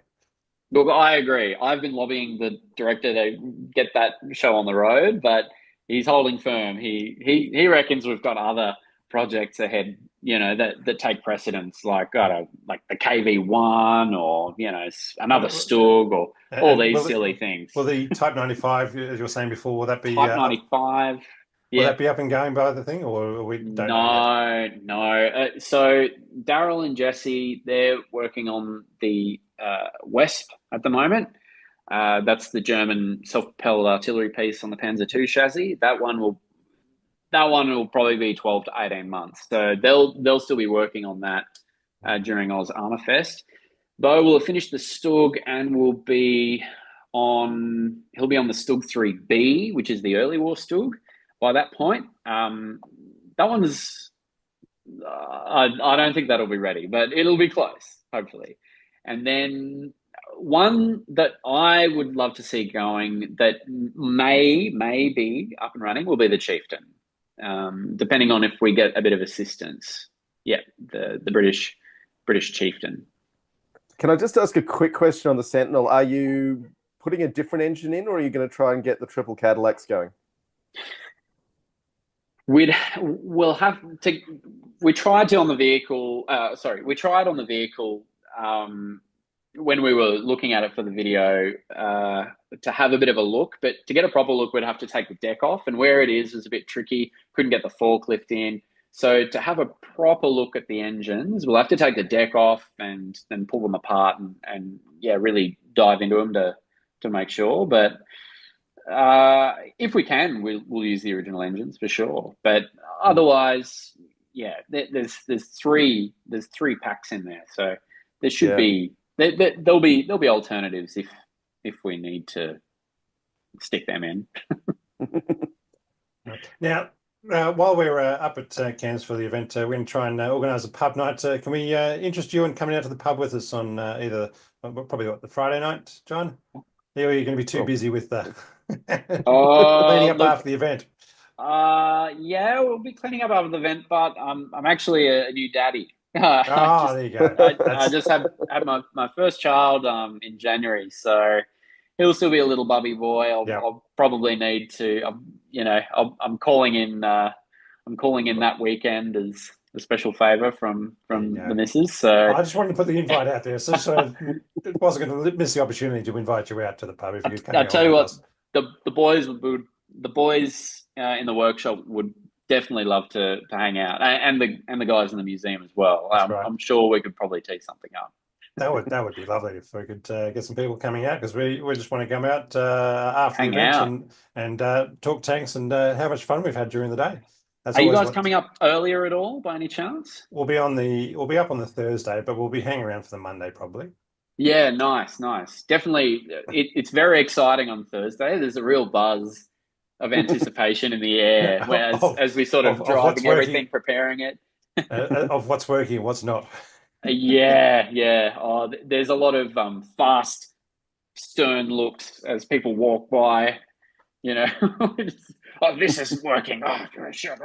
Look, I agree. I've been lobbying the director to get that show on the road, but he's holding firm. He reckons we've got other projects ahead, that take precedence, like like the KV1 or another Stug or all And these silly things. Well, the Type 95, as you were saying before, will that be Type 95. will Yeah. that be up and going by the thing, or we don't know yet? No. So Daryl and Jesse, they're working on the Wesp at the moment. That's the German self-propelled artillery piece on the Panzer II chassis. That one will probably be 12 to 18 months. So they'll still be working on that during Oz Armour Fest. Bo will have finished the Stug and he'll be on the Stug 3B, which is the early war Stug. By that point, that one's I don't think that'll be ready, but it'll be close, hopefully. And then one that I would love to see going that may be up and running will be the Chieftain, depending on if we get a bit of assistance. Yeah, the British Chieftain. Can I just ask a quick question on the Sentinel? Are you putting a different engine in, or are you going to try and get the triple Cadillacs going? We'll have to. We tried on the vehicle. We tried on the vehicle when we were looking at it for the video to have a bit of a look. But to get a proper look, we'd have to take the deck off, and where it is a bit tricky. Couldn't get the forklift in. So to have a proper look at the engines, we'll have to take the deck off and then pull them apart and really dive into them to make sure. But if we can, we'll use the original engines for sure. But otherwise, yeah, there's three packs in there, so there should be there'll be alternatives if we need to stick them in. Now, While we're up at Cairns for the event, we're going to try and organise a pub night. Can we interest you in coming out to the pub with us on probably the Friday night, John? Yeah, or you're going to be too Well, busy with Oh, cleaning up look, after the event. yeah, we'll be cleaning up after the event, but I'm actually a new daddy. Ah, Just there you go. I That's just had my first child in January, so he'll still be a little bubby boy. yeah. I'll probably need to, I'm calling in that weekend as a special favor There you from the go. missus. So I just wanted to put the invite out there, so it wasn't going to miss the opportunity to invite you out to the pub if you're I coming tell along you with what, us. the boys in the workshop would definitely love to hang out, and the guys in the museum as well. That's right. I'm sure we could probably tee something up. That would be lovely if we could get some people coming out because we just want to come out after the Hang event out. and talk tanks and how much fun we've had during the day. That's Are you always guys what coming up earlier at all by any chance? we'll be up on the Thursday, but we'll be hanging around for the Monday probably. Yeah, nice, nice. Definitely, it's very exciting on Thursday. There's a real buzz of anticipation in the air, whereas of as we sort of of what's driving everything, working, preparing it. of what's working and what's not. Yeah, yeah. Oh, there's a lot of fast, stern looks as people walk by. You know, oh, this isn't working. Oh, shit.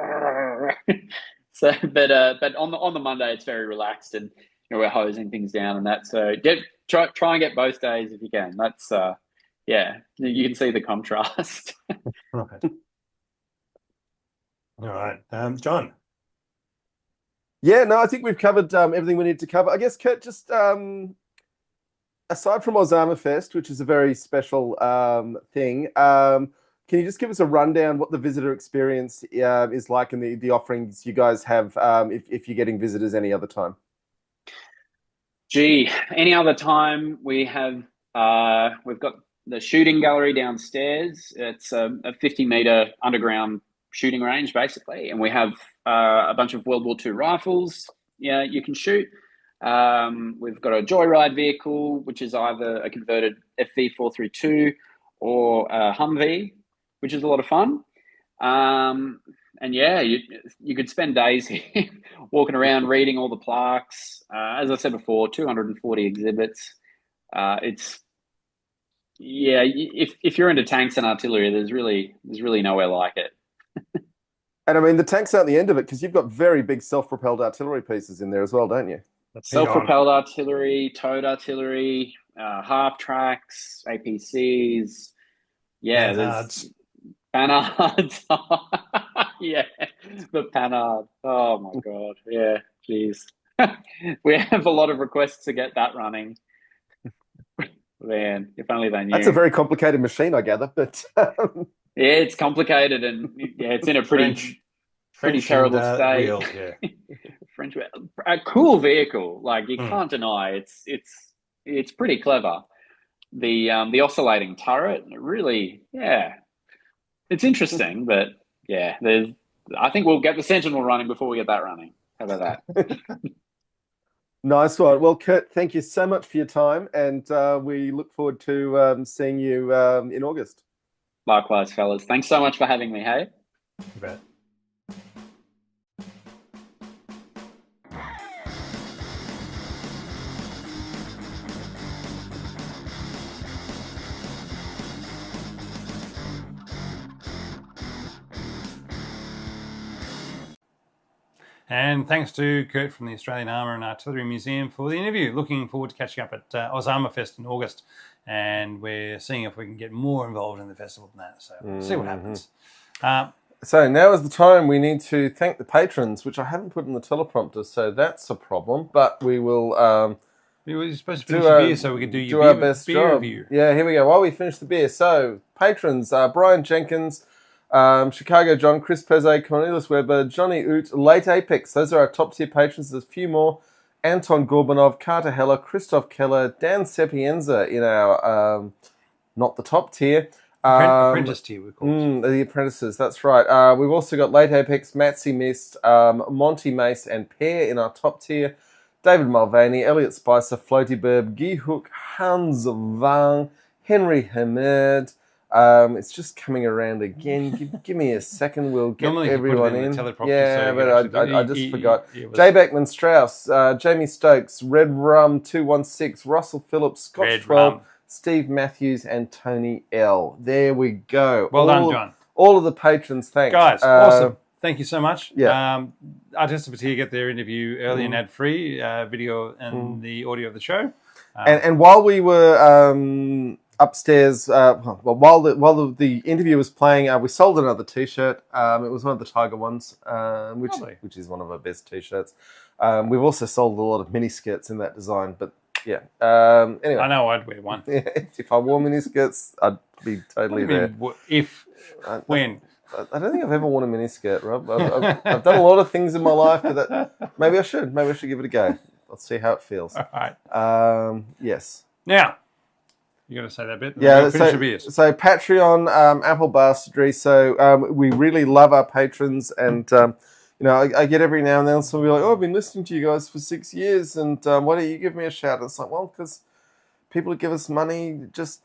So, but on the Monday, it's very relaxed, and we're hosing things down and that. So, try and get both days if you can. That's yeah, you can see the contrast. Right. All right. John. yeah, no, I think we've covered everything we need to cover. I guess, Kurt, just aside from Osama Fest, which is a very special thing, can you just give us a rundown what the visitor experience is like and the offerings you guys have if you're getting visitors any other time? Gee, any other time we've got the shooting gallery downstairs. It's a 50-meter underground shooting range basically, and we have a bunch of World War II rifles. Yeah, you can shoot. We've got a joyride vehicle, which is either a converted FV432 or a Humvee, which is a lot of fun. Um, and yeah, you could spend days here walking around reading all the plaques. As I said before, 240 exhibits. It's yeah, if you're into tanks and artillery, there's really nowhere like it. And I mean, the tanks aren't the end of it because you've got very big self-propelled artillery pieces in there as well, don't you? The peon. Self-propelled artillery, towed artillery, half tracks, APCs. Yeah, there's Manhards. Panhards. Yeah, the Panhard. Oh my God. Yeah, jeez. We have a lot of requests to get that running. Man, if only they That's a knew. very complicated machine, I gather, but Yeah, it's complicated and yeah, it's in a French, pretty French and terrible state. wheels. Yeah. French, a cool vehicle. Like you Mm. can't deny it's pretty clever. The oscillating turret, really, yeah, it's interesting, but yeah, there's. I think we'll get the Sentinel running before we get that running. How about that? nice one. Well, Kurt, thank you so much for your time, and we look forward to seeing you in August. Likewise, fellas. Thanks so much for having me. Hey. You bet. And thanks to Kurt from the Australian Armour and Artillery Museum for the interview. Looking forward to catching up at Osama Fest in August. And we're seeing if we can get more involved in the festival than that. So we'll see what happens. So now is the time we need to thank the patrons, which I haven't put in the teleprompter, so that's a problem. But we will We were supposed to finish the beer so we could do our best beer job. review. Yeah, here we go. While we finish the beer, so patrons: Brian Jenkins, Chicago John, Chris Pezze, Cornelius Weber, Johnny Oot, Late Apex. Those are our top tier patrons. There's a few more: Anton Gorbanov, Carter Heller, Christoph Keller, Dan Sepienza in our not the top tier. Apprentice tier, we call it. The apprentices, that's right. We've also got Late Apex, Matsy Mist, Monty Mace, and Pear in our top tier. David Mulvaney, Elliot Spicer, Floaty Burb, Guy Hook, Hans Wang, Henry Hamed, It's just coming around again. Give me a second. We'll get Normally everyone you put it in. the teleprompter, Yeah, so but I just forgot. it was- Jay Beckman Strauss, Jamie Stokes, Red Rum 216, Russell Phillips, Scotch Red 12, Rum. Steve Matthews, and Tony L. There we go. Well done, John. All of the patrons, thanks. Guys, awesome. Thank you so much. Yeah. Artists of Fatigue get their interview early and ad-free, video and the audio of the show. And while we were upstairs, while the interview was playing, we sold another T-shirt. It was one of the Tiger ones, which is one of our best T-shirts. We've also sold a lot of mini skirts in that design, but yeah. Anyway, I know I'd wear one. If I wore mini skirts, I'd be totally there. When? I don't think I've ever worn a mini skirt, Rob. I've done a lot of things in my life, but maybe I should. Maybe I should give it a go. Let's see how it feels. All right. Yes. Now, you got to say that bit. Yeah. Finish your beers. So Patreon, Apple Bastardry. So we really love our patrons, and I get every now and then someone will be like, "Oh, I've been listening to you guys for 6 years, and why don't you give me a shout?" And it's like, well, because people who give us money, it's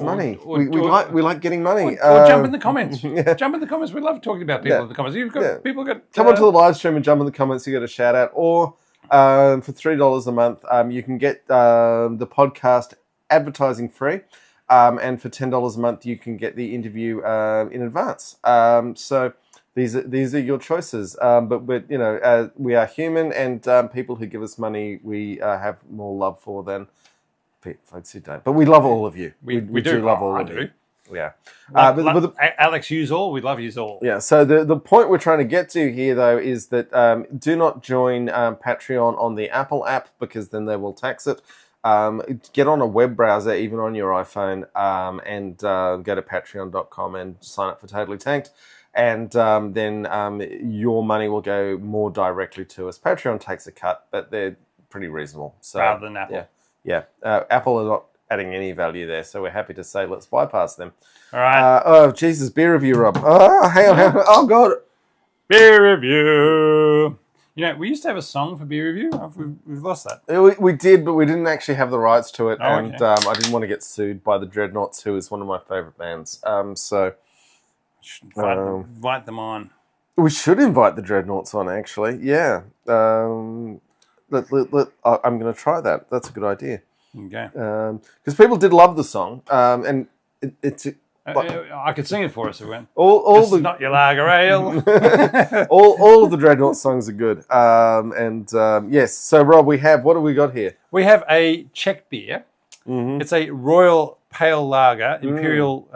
money. We like getting money. Or jump in the comments. Yeah. Jump in the comments. We love talking about people in the comments. People got come onto the live stream and jump in the comments. You get a shout out, or for $3 a month, you can get the podcast advertising free, and for $10 a month, you can get the interview in advance. So these are your choices. But we are human, and people who give us money, we have more love for than folks who don't. But we love all of you. We do love all of you. Yeah. Alex Usall, we love Usall. Yeah. So the point we're trying to get to here, though, is that do not join Patreon on the Apple app, because then they will tax it. Get on a web browser, even on your iPhone, and go to patreon.com and sign up for Totally Tanked. And then your money will go more directly to us. Patreon takes a cut, but they're pretty reasonable. So, rather than Apple. Yeah. Apple are not adding any value there, so we're happy to say let's bypass them. All right. Oh, Jesus, beer review, Rob. Oh, hang on. Oh, God. Beer review. We used to have a song for beer review. We've lost that. We did, but we didn't actually have the rights to it, and okay. I didn't want to get sued by the Dreadnoughts, who is one of my favourite bands. So invite them on. We should invite the Dreadnoughts on, actually. Yeah. I'm going to try that. That's a good idea. Okay. Because people did love the song, and it's. I could sing it for us. It went. All not your lager ale. all of the Dreadnought songs are good. Yes. So Rob, what have we got here? We have a Czech beer. Mm-hmm. It's a Royal Pale Lager, Imperial,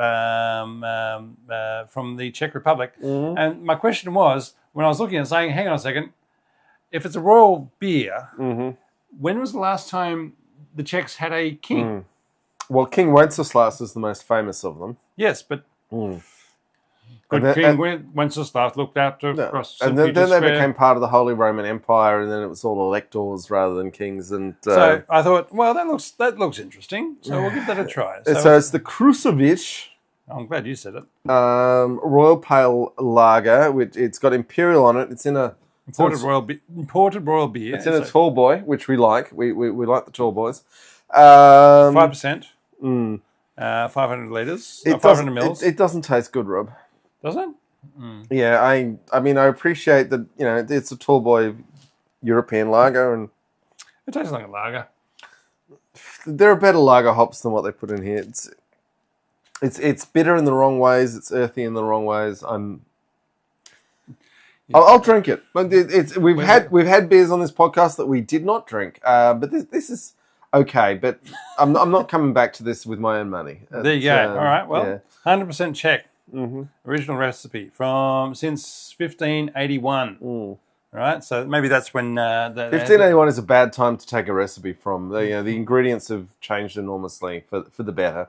from the Czech Republic. Mm-hmm. And my question was, when I was looking at saying, hang on a second, if it's a royal beer, when was the last time the Czechs had a king? Well, King Wenceslas is the most famous of them. Yes, but King Wenceslas looked out across St. and then Peter's they Square. became part of the Holy Roman Empire, and then it was all electors rather than kings. And so I thought, well, that looks interesting. So we'll give that a try. So it's the Krusovich. I'm glad you said it. Royal Pale Lager, which it's got Imperial on it. It's in a imported royal beer. It's in a tall boy, which we like. We like the tall boys. 5%. 500 litres. 500 mils. It doesn't taste good, Rob. Does it? Yeah, I mean, I appreciate that. It's a tall boy European lager, and it tastes like a lager. There are better lager hops than what they put in here. It's bitter in the wrong ways. It's earthy in the wrong ways. I'll drink it. But we've had beers on this podcast that we did not drink. But this is okay. But I'm not coming back to this with my own money. There you go. All right. Well, 100% Czech. Mm-hmm. Original recipe since 1581. All right. So maybe that's when 1581 is a bad time to take a recipe from. The ingredients have changed enormously for the better.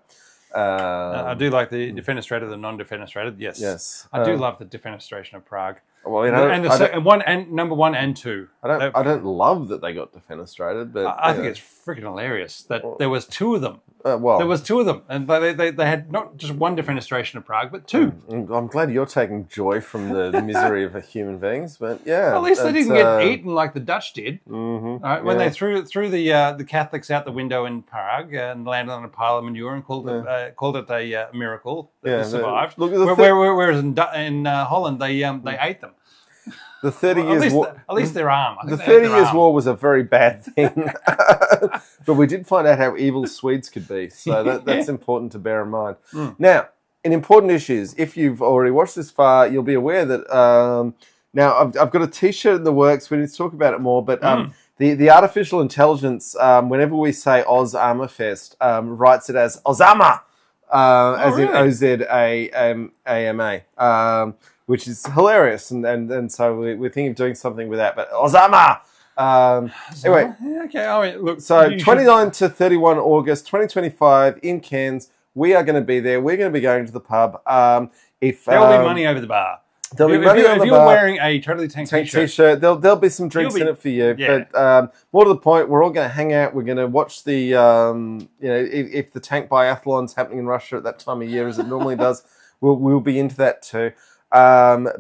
I do like the defenestrated, the non-defenestrated. Yes. I do love the defenestration of Prague. Well, and number 1 and 2. I don't love that they got defenestrated, but I think it's freaking hilarious that there was two of them. There was two of them, and they had not just one defenestration of Prague, but two. I'm glad you're taking joy from the misery of human beings, but yeah. Well, at least they didn't get eaten like the Dutch did. Mm-hmm, Right? When they threw the Catholics out the window in Prague and landed on a pile of manure and called it a miracle that they survived. Whereas in Holland they ate them. The 30 Years War. At least their arm. The 30 Years War was a very bad thing. But we did find out how evil Swedes could be. So that's important to bear in mind. Now, in important issues, if you've already watched this far, you'll be aware that now I've got a T-shirt in the works. We need to talk about it more. But the artificial intelligence, whenever we say Oz Armour Fest, writes it as Ozama, as in Ozama. Which is hilarious, and so we're thinking of doing something with that. But Ozama! Anyway. Okay, all right, look. So 29 to 31 August 2025 in Cairns. We are going to be there. We're going to be going to the pub. There'll be money over the bar. There'll be money on the bar. If you're wearing a Totally Tank T-shirt, there'll be some drinks in it for you. Yeah. But more to the point, we're all going to hang out. We're going to watch the, if the tank biathlon's happening in Russia at that time of year as it normally does, we'll be into that too. So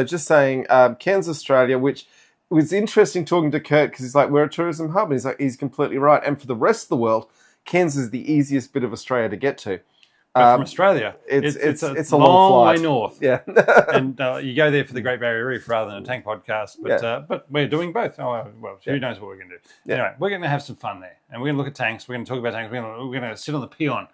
just saying, Cairns, Australia, which was interesting talking to Kurt because he's like, we're a tourism hub. And he's like, he's completely right. And for the rest of the world, Cairns is the easiest bit of Australia to get to. But from Australia, it's a long way north. Yeah. And you go there for the Great Barrier Reef rather than a tank podcast. But we're doing both. Oh, well, who knows what we're going to do. Yeah. Anyway, we're going to have some fun there. And we're going to look at tanks. We're going to talk about tanks. We're going to sit on the peon.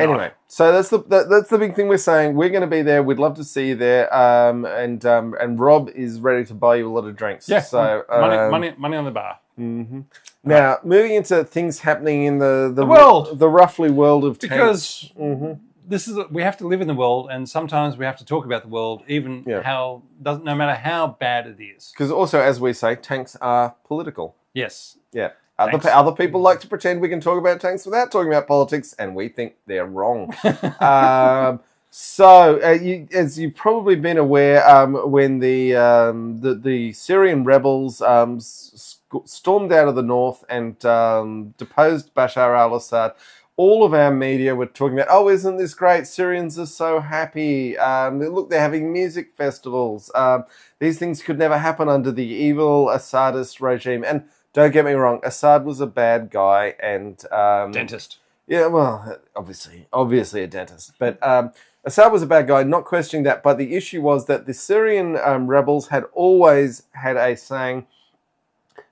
Anyway, so that's the big thing we're saying. We're going to be there. We'd love to see you there. And Rob is ready to buy you a lot of drinks. Yeah, so money on the bar. Mm-hmm. Now, moving into things happening in the world, the roughly world of tanks. Because we have to live in the world, and sometimes we have to talk about the world, even no matter how bad it is. Because also, as we say, tanks are political. Yes. Yeah. Other people like to pretend we can talk about tanks without talking about politics, and we think they're wrong. As you've probably been aware, when the Syrian rebels stormed out of the north and deposed Bashar al-Assad, all of our media were talking about, oh, isn't this great? Syrians are so happy. Look, they're having music festivals. These things could never happen under the evil Assadist regime. And don't get me wrong, Assad was a bad guy and dentist. Yeah, well, obviously a dentist. But Assad was a bad guy, not questioning that. But the issue was that the Syrian rebels had always had a saying,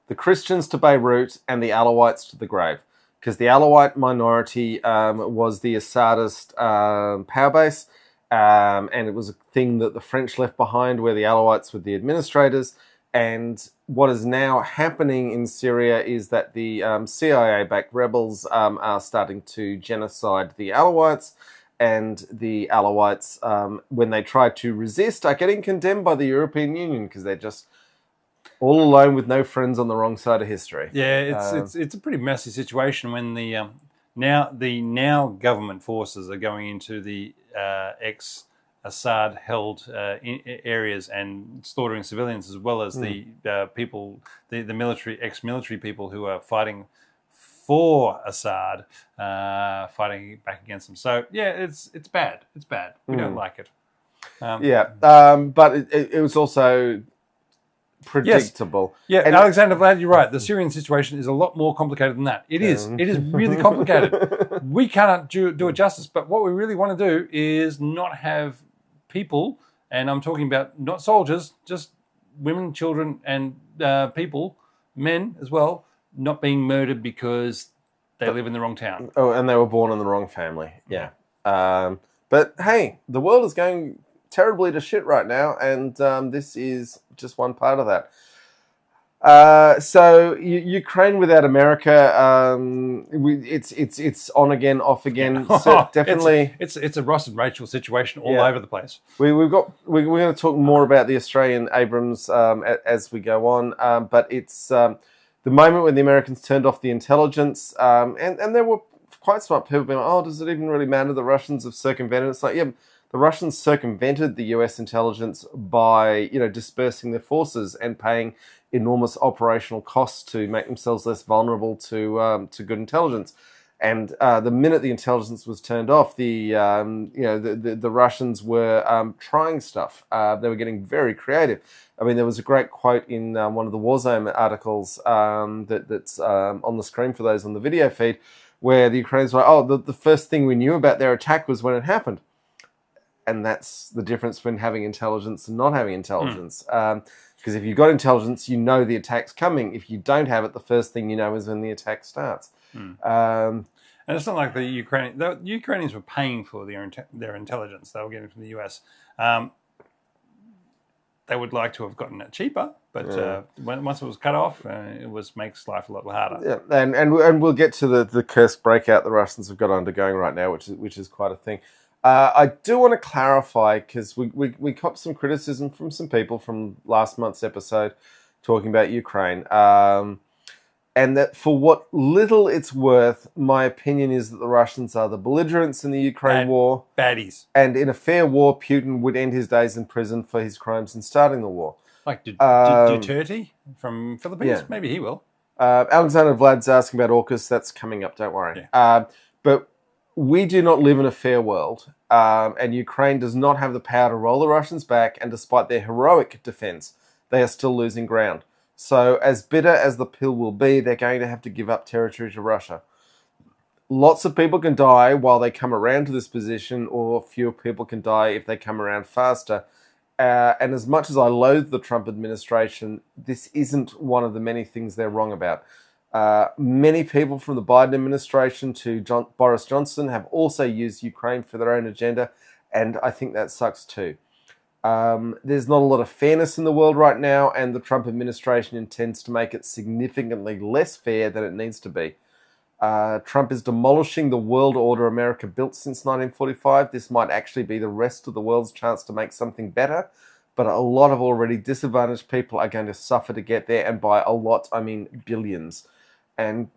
the Christians to Beirut and the Alawites to the grave. Because the Alawite minority was the Assadist power base. And it was a thing that the French left behind where the Alawites were the administrators. And what is now happening in Syria is that the CIA-backed rebels are starting to genocide the Alawites, and the Alawites, when they try to resist, are getting condemned by the European Union because they're just all alone with no friends on the wrong side of history. Yeah, it's a pretty messy situation when the now government forces are going into the Assad-held areas and slaughtering civilians, as well as the people, the military, ex-military people who are fighting for Assad, fighting back against them. So yeah, it's bad. It's bad. We don't like it. But it was also predictable. Yes. Yeah, and Alexander Vlad, you're right. The Syrian situation is a lot more complicated than that. It is. It is really complicated. We cannot do it justice. But what we really want to do is not have people, and I'm talking about not soldiers, just women, children, and people, men as well, not being murdered because they live in the wrong town. Oh, and they were born in the wrong family. Yeah. But hey, the world is going terribly to shit right now, and this is just one part of that. So Ukraine without America, it's on again, off again. So definitely, it's a Ross and Rachel situation all over the place. We're going to talk more about the Australian Abrams as we go on, but it's the moment when the Americans turned off the intelligence, and there were quite smart people being like, oh, does it even really matter? The Russians have circumvented. It's like, yeah, The Russians circumvented the US intelligence by, dispersing their forces and paying enormous operational costs to make themselves less vulnerable to good intelligence. And the minute the intelligence was turned off, the Russians were trying stuff. They were getting very creative. I mean, there was a great quote in one of the Warzone articles that's on the screen for those on the video feed, where the Ukrainians were like, the first thing we knew about their attack was when it happened. And that's the difference between having intelligence and not having intelligence. Because if you've got intelligence, you know the attack's coming. If you don't have it, the first thing you know is when the attack starts. And it's not like the Ukrainians were paying for their intelligence. They were getting from the US. They would like to have gotten it cheaper, but once it was cut off, makes life a lot harder. Yeah, and we'll get to the cursed breakout the Russians have got undergoing right now, which is quite a thing. I do want to clarify, because we copped some criticism from some people from last month's episode talking about Ukraine. And that for what little it's worth, my opinion is that the Russians are the belligerents in the Ukraine war. Baddies. And in a fair war, Putin would end his days in prison for his crimes in starting the war. Like Duterte from Philippines? Yeah. Maybe he will. Alexander Vlad's asking about AUKUS. That's coming up, don't worry. Yeah. But we do not live in a fair world. And Ukraine does not have the power to roll the Russians back. And despite their heroic defense, they are still losing ground. So as bitter as the pill will be, they're going to have to give up territory to Russia. Lots of people can die while they come around to this position, or fewer people can die if they come around faster. And as much as I loathe the Trump administration, this isn't one of the many things they're wrong about. Many people from the Biden administration to Boris Johnson have also used Ukraine for their own agenda, and I think that sucks too. There's not a lot of fairness in the world right now, and the Trump administration intends to make it significantly less fair than it needs to be. Trump is demolishing the world order America built since 1945. This might actually be the rest of the world's chance to make something better, but a lot of already disadvantaged people are going to suffer to get there, and by a lot, I mean billions. And,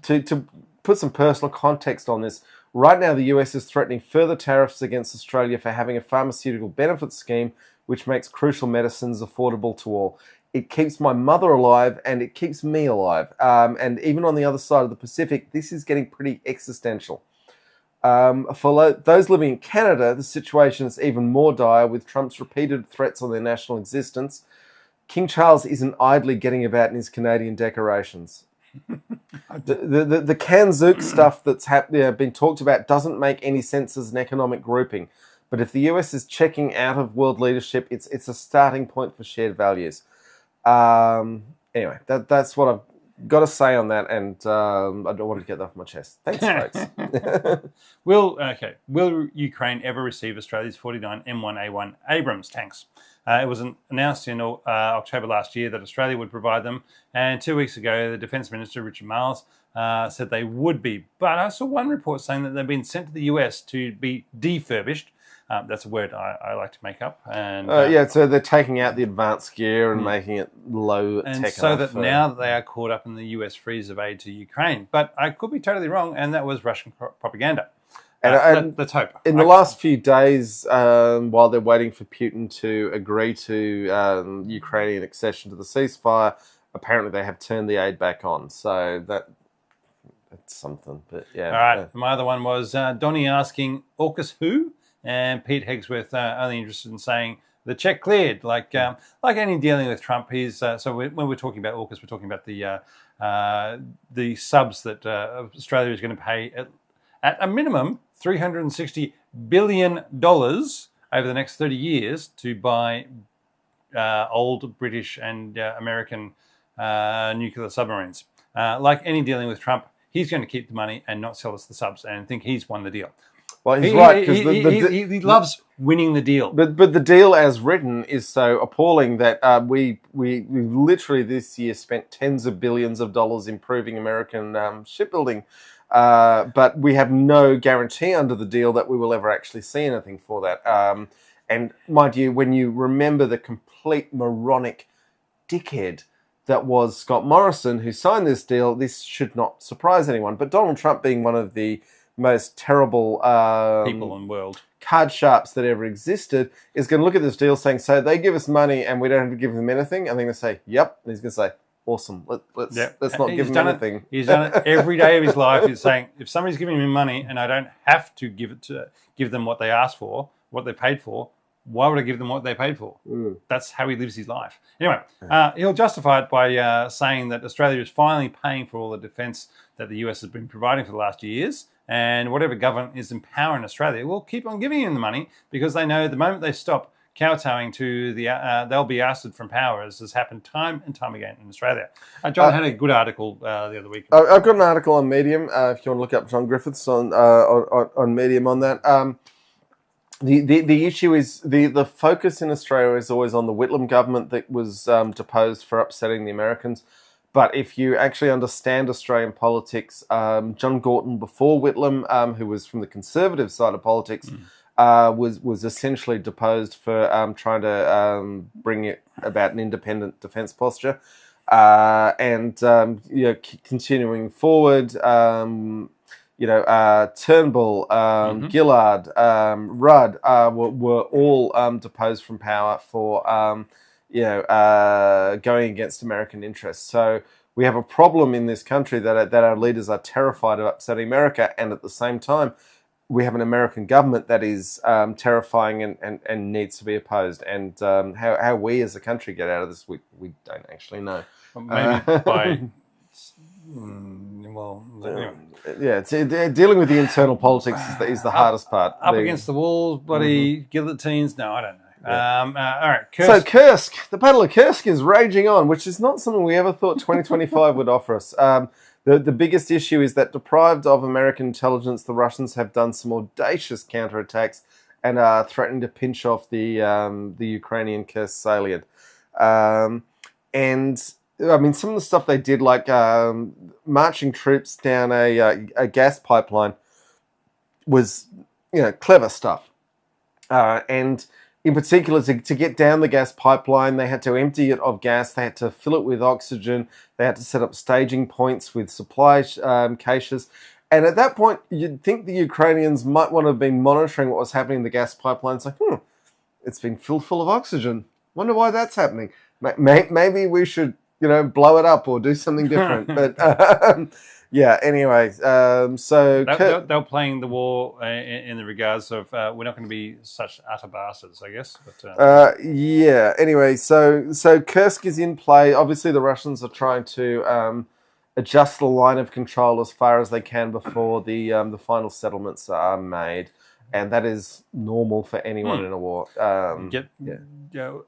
to put some personal context on this, right now, the US is threatening further tariffs against Australia for having a pharmaceutical benefit scheme which makes crucial medicines affordable to all. It keeps my mother alive, and it keeps me alive. And even on the other side of the Pacific, this is getting pretty existential. For those living in Canada, the situation is even more dire, with Trump's repeated threats on their national existence. King Charles isn't idly getting about in his Canadian decorations. The Kanzuk stuff that's been talked about doesn't make any sense as an economic grouping. But if the US is checking out of world leadership, it's a starting point for shared values. Anyway, that's what I've got to say on that, and I don't want to get that off my chest. Thanks, folks. Will Ukraine ever receive Australia's 49 M1A1 Abrams tanks? It was announced in October last year that Australia would provide them, and 2 weeks ago, the Defence Minister, Richard Marles, said they would be. But I saw one report saying that they've been sent to the US to be defurbished. That's a word I like to make up. And so they're taking out the advanced gear and making it low tech. And so that now they are caught up in the US freeze of aid to Ukraine. But I could be totally wrong, and that was Russian propaganda. And let's hope. In the last few days, while they're waiting for Putin to agree to Ukrainian accession to the ceasefire, apparently they have turned the aid back on. So that's something. But yeah. All right. My other one was Donnie asking AUKUS who? And Pete Hegsworth only interested in saying the check cleared. Like any dealing with Trump, he's so when we're talking about AUKUS, we're talking about the subs that Australia is going to pay at a minimum $360 billion over the next 30 years to buy old British and American nuclear submarines. Like any dealing with Trump, he's going to keep the money and not sell us the subs and think he's won the deal. Well, he's right, because he loves winning the deal. But the deal as written is so appalling that we literally this year spent tens of billions of dollars improving American shipbuilding, but we have no guarantee under the deal that we will ever actually see anything for that. And mind you, when you remember the complete moronic dickhead that was Scott Morrison, who signed this deal, this should not surprise anyone. But Donald Trump, being one of the most terrible People in the world. card sharps that ever existed, is going to look at this deal saying, so they give us money and we don't have to give them anything. And they're going to say, yep. And he's going to say, awesome. Let's not give him anything. He's done it every day of his life. He's saying, if somebody's giving me money and I don't have to give them what they asked for, what they paid for, why would I give them what they paid for? That's how he lives his life. Anyway, he'll justify it by saying that Australia is finally paying for all the defence that the US has been providing for the last years, and whatever government is in power in Australia will keep on giving him the money because they know the moment they stop kowtowing to they'll be ousted from power, as has happened time and time again in Australia. John had a good article the other week. I've got an article on Medium, if you want to look up John Griffiths on Medium on that. The issue is the focus in Australia is always on the Whitlam government that was deposed for upsetting the Americans. But if you actually understand Australian politics, John Gorton before Whitlam, who was from the conservative side of politics, was essentially deposed for trying to bring it about an independent defence posture, continuing forward. Turnbull, Gillard, Rudd were all deposed from power for going against American interests. So we have a problem in this country that our leaders are terrified of upsetting America, and at the same time, we have an American government that is terrifying and needs to be opposed. And how we as a country get out of this, we don't actually know. Maybe by... anyway. Dealing with the internal politics is the hardest part. Up against the walls, bloody guillotines. No, I don't know. Yeah. All right, Kursk. So Kursk, the Battle of Kursk is raging on, which is not something we ever thought 2025 would offer us. The biggest issue is that deprived of American intelligence, the Russians have done some audacious counterattacks and are threatening to pinch off the Ukrainian Kursk salient. And I mean, some of the stuff they did, like marching troops down a gas pipeline, was clever stuff. And in particular, to get down the gas pipeline, they had to empty it of gas. They had to fill it with oxygen. They had to set up staging points with supply caches. And at that point, you'd think the Ukrainians might want to have been monitoring what was happening in the gas pipeline. It's like, it's been filled full of oxygen. Wonder why that's happening. Maybe we should, blow it up or do something different. But anyway, so they were playing the war in the regards of we're not going to be such utter bastards, I guess. But anyway, so Kursk is in play. Obviously, the Russians are trying to adjust the line of control as far as they can before the final settlements are made. And that is normal for anyone in a war.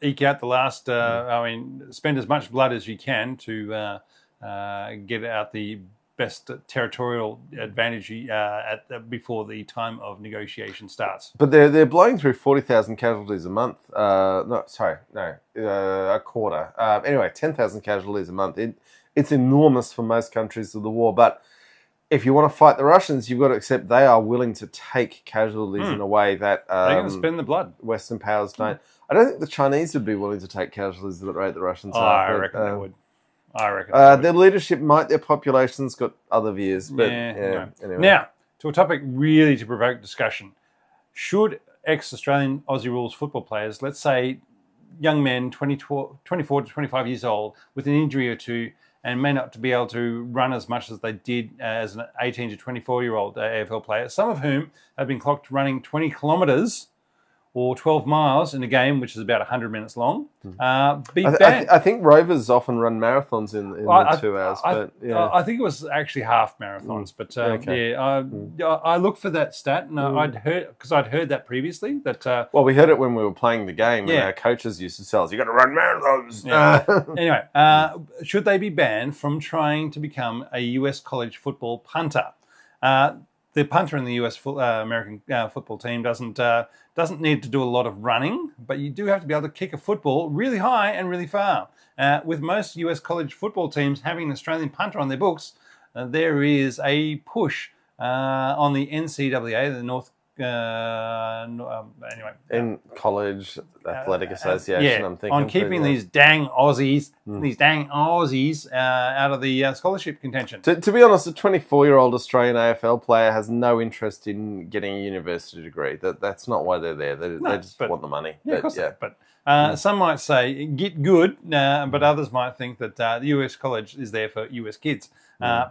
Eke out the last. Spend as much blood as you can to get out the best territorial advantage before the time of negotiation starts. But they're blowing through 40,000 casualties a month. A quarter. Anyway, 10,000 casualties a month. It's enormous for most countries of the war, but if you want to fight the Russians, you've got to accept they are willing to take casualties in a way that they're going to spend the blood. Western powers don't. I don't think the Chinese would be willing to take casualties at the rate the Russians are. I reckon they would. Their leadership might, their population's got other views. But anyway. Now, to a topic really to provoke discussion. Should ex-Australian Aussie rules football players, let's say young men, 24 to 25 years old, with an injury or two, and may not be able to run as much as they did as an 18 to 24-year-old AFL player, some of whom have been clocked running 20 kilometres or 12 miles in a game which is about 100 minutes long, be banned. I think Rovers often run marathons in 2 hours. I think it was actually half marathons. But I looked for that stat, and I'd heard that previously. That we heard it when we were playing the game, and our coaches used to tell us, "You got to run marathons." Yeah. Anyway, should they be banned from trying to become a US college football punter? The punter in the US American football team doesn't need to do a lot of running, but you do have to be able to kick a football really high and really far. With most US college football teams having an Australian punter on their books, there is a push on the NCAA, the North anyway. In college athletic association, Yeah, I'm thinking. on keeping these dang Aussies, out of the scholarship contention. To be honest, a 24-year-old Australian AFL player has no interest in getting a university degree. That's not why they're there. They just want the money. Yeah, of course. But some might say get good, but others might think that the US college is there for US kids.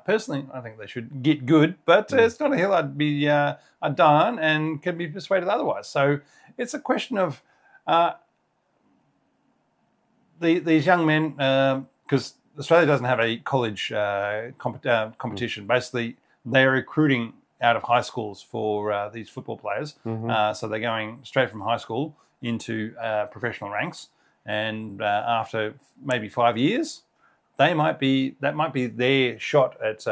Personally, I think they should get good, but it's not a hill I'd die on and can be persuaded otherwise. So it's a question of these young men, because Australia doesn't have a college competition. Basically, they're recruiting out of high schools for these football players. So they're going straight from high school into professional ranks, and after maybe 5 years, that might be their shot at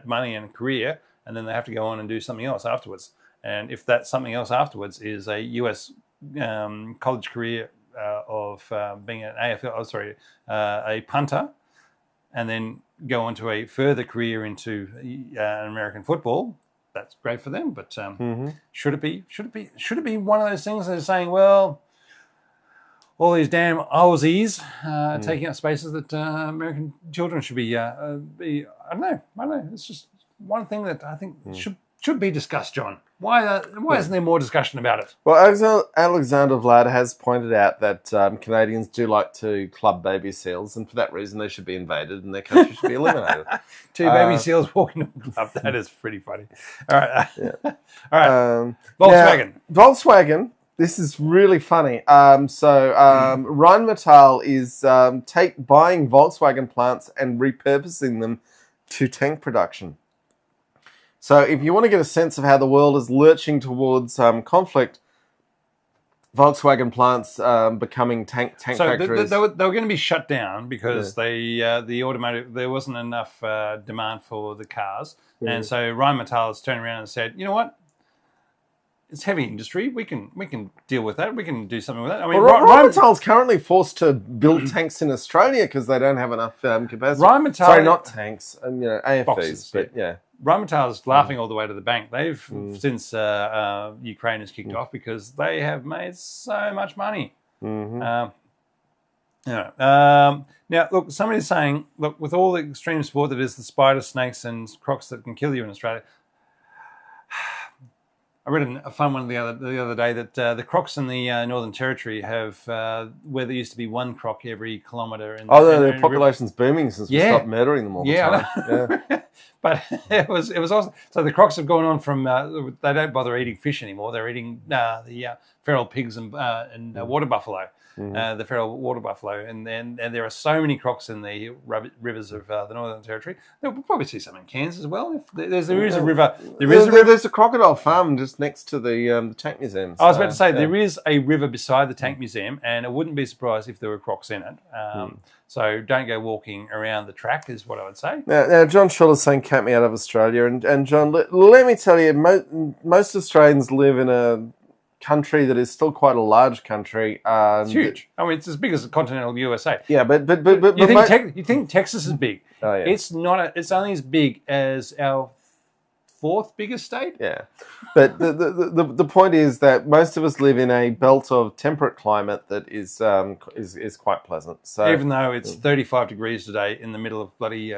money and career, and then they have to go on and do something else afterwards. And if that something else afterwards is a US college career of being an AFL, a punter, and then go on to a further career into American football, that's great for them. But should it be one of those things that are saying, well, all these damn Aussies taking up spaces that American children should be? I don't know. It's just one thing that I think should be discussed, John. Why isn't there more discussion about it? Well, Alexander Vlad has pointed out that Canadians do like to club baby seals, and for that reason they should be invaded and their country should be eliminated. Two baby seals walking to a club. That is pretty funny. All right. All right. Volkswagen. Now, Volkswagen. This is really funny. Rheinmetall is buying Volkswagen plants and repurposing them to tank production. So if you want to get a sense of how the world is lurching towards conflict, Volkswagen plants becoming tank factories. They were going to be shut down because the automotive, there wasn't enough demand for the cars. And so Rheinmetall has turned around and said, you know what? It's heavy industry. We can deal with that. We can do something with that. I mean, Rheinmetall's currently forced to build tanks in Australia because they don't have enough capacity. Rheinmetall, sorry, not tanks, and AFVs, boxes, but yeah. Rheinmetall is laughing all the way to the bank. They've since Ukraine has kicked off because they have made so much money. Now, look, somebody's saying, look, with all the extreme sport that is the spiders, snakes, and crocs that can kill you in Australia. I read a fun one the other day that the crocs in the Northern Territory have where there used to be one croc every kilometre. Their population's booming since we stopped murdering them all the time. Yeah. But it was awesome. So the crocs have gone on from they don't bother eating fish anymore. They're eating the feral pigs and water buffalo. The feral water buffalo, and there are so many crocs in the rivers of the Northern Territory. We'll probably see some in Cairns as well. If there is a river. There's a crocodile farm just next to the tank museum. I was about to say there is a river beside the tank museum, and I wouldn't be surprised if there were crocs in it. So don't go walking around the track, is what I would say. Now John Schull is saying "Count me out of Australia," and John, let me tell you, most Australians live in a country that is still quite a large country. It's huge. I mean, it's as big as the continental USA. Yeah, but you think Texas is big? Oh, yeah. It's not. It's only as big as our fourth biggest state. Yeah, but the point is that most of us live in a belt of temperate climate that is quite pleasant. So even though it's 35 degrees today in the middle of bloody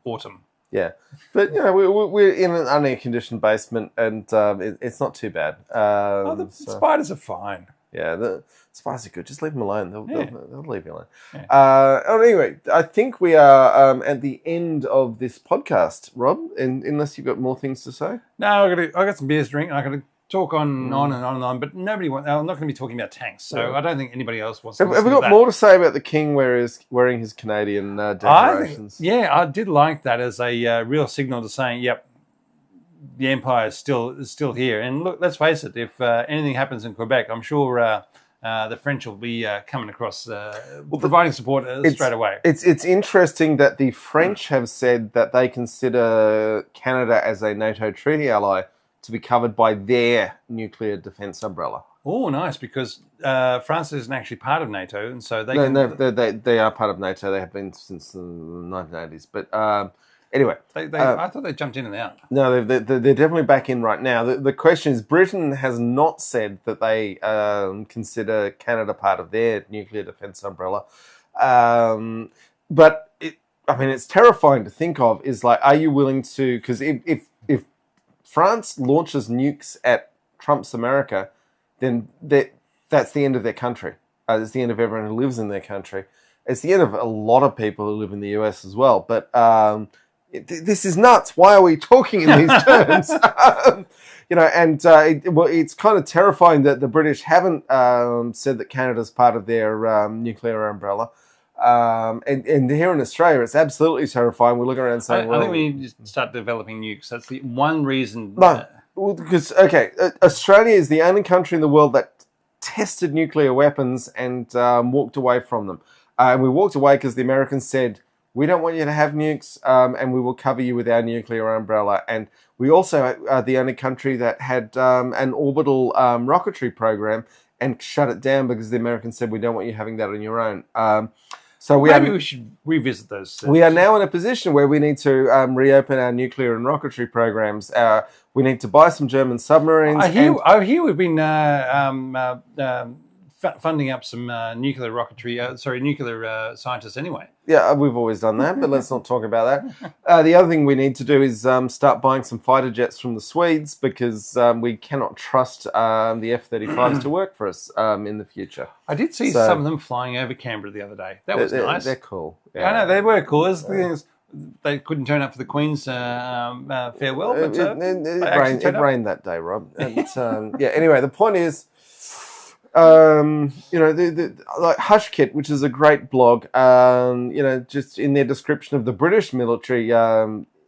autumn. Yeah, but we're in an unair-conditioned basement, and it's not too bad. The spiders are fine. Yeah, the spiders are good. Just leave them alone. They'll leave you alone. Yeah. Anyway, I think we are at the end of this podcast, Rob. Unless you've got more things to say. No, I got some beers to drink, and I got to talk on and on and on. But I'm not going to be talking about tanks, so I don't think anybody else wants to. Have we got more to say about the King wearing his Canadian decorations? I did like that as a real signal to saying, "Yep, the Empire is still here." And look, let's face it: if anything happens in Quebec, I'm sure the French will be coming across, providing support straight away. It's interesting that the French have said that they consider Canada as a NATO treaty ally to be covered by their nuclear defence umbrella. Oh, nice, because France isn't actually part of NATO, and so they are part of NATO. They have been since the 1980s. But Anyway, I thought they jumped in and out. no, they're definitely back in right now. The question is, Britain has not said that they consider Canada part of their nuclear defence umbrella. But it's terrifying to think of. Is like, are you willing to? Because if France launches nukes at Trump's America, then that's the end of their country. It's the end of everyone who lives in their country. It's the end of a lot of people who live in the US as well. But this is nuts. Why are we talking in these terms? It's kind of terrifying that the British haven't said that Canada's part of their nuclear umbrella. And here in Australia, it's absolutely terrifying. We look around saying, I think we need to start developing nukes. That's the one reason. No, because, Australia is the only country in the world that tested nuclear weapons and walked away from them. And we walked away because the Americans said, we don't want you to have nukes, and we will cover you with our nuclear umbrella. And we also are the only country that had an orbital rocketry program and shut it down because the Americans said, we don't want you having that on your own. Maybe we should revisit those. We are now in a position where we need to reopen our nuclear and rocketry programs. We need to buy some German submarines. I hear we've been funding up some nuclear scientists anyway. Yeah, we've always done that, but let's not talk about that. The other thing we need to do is start buying some fighter jets from the Swedes because we cannot trust the F-35s to work for us in the future. I did see some of them flying over Canberra the other day. That was nice. They're cool. Yeah. I know, they were cool. The thing is, they couldn't turn up for the Queen's farewell. But, it rained that day, Rob. And, anyway, the point is, like Hush Kit, which is a great blog, just in their description of the British military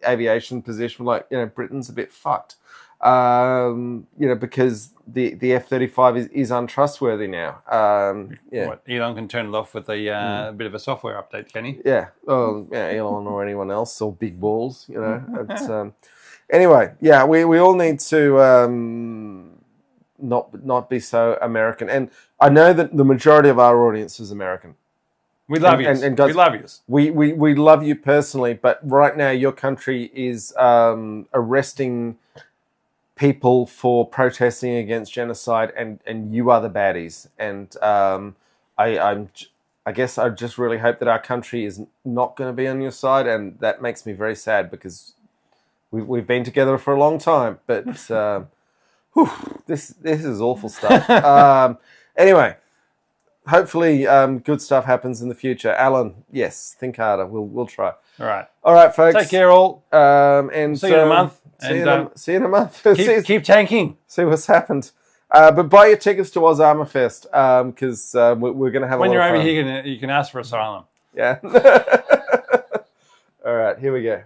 aviation position, like, Britain's a bit fucked, because the F-35 is untrustworthy now. What, Elon can turn it off with a bit of a software update, can he? Yeah. Well, Elon or anyone else, or big balls, Anyway, we all need to not be so American. And I know that the majority of our audience is American. We love you. And guys, we love you. We love you personally, but right now your country is arresting people for protesting against genocide, and you are the baddies. And I guess I just really hope that our country is not going to be on your side, and that makes me very sad because we've been together for a long time, but this is awful stuff. Anyway, hopefully good stuff happens in the future. Alan, yes, think harder. We'll try. All right, folks. Take care, all. And see you in a month. See you in a month. Keep tanking. See what's happened. But buy your tickets to Ozama Fest because we're going to have. When a lot you're of over fun. here, you can ask for asylum. Yeah. All right, here we go.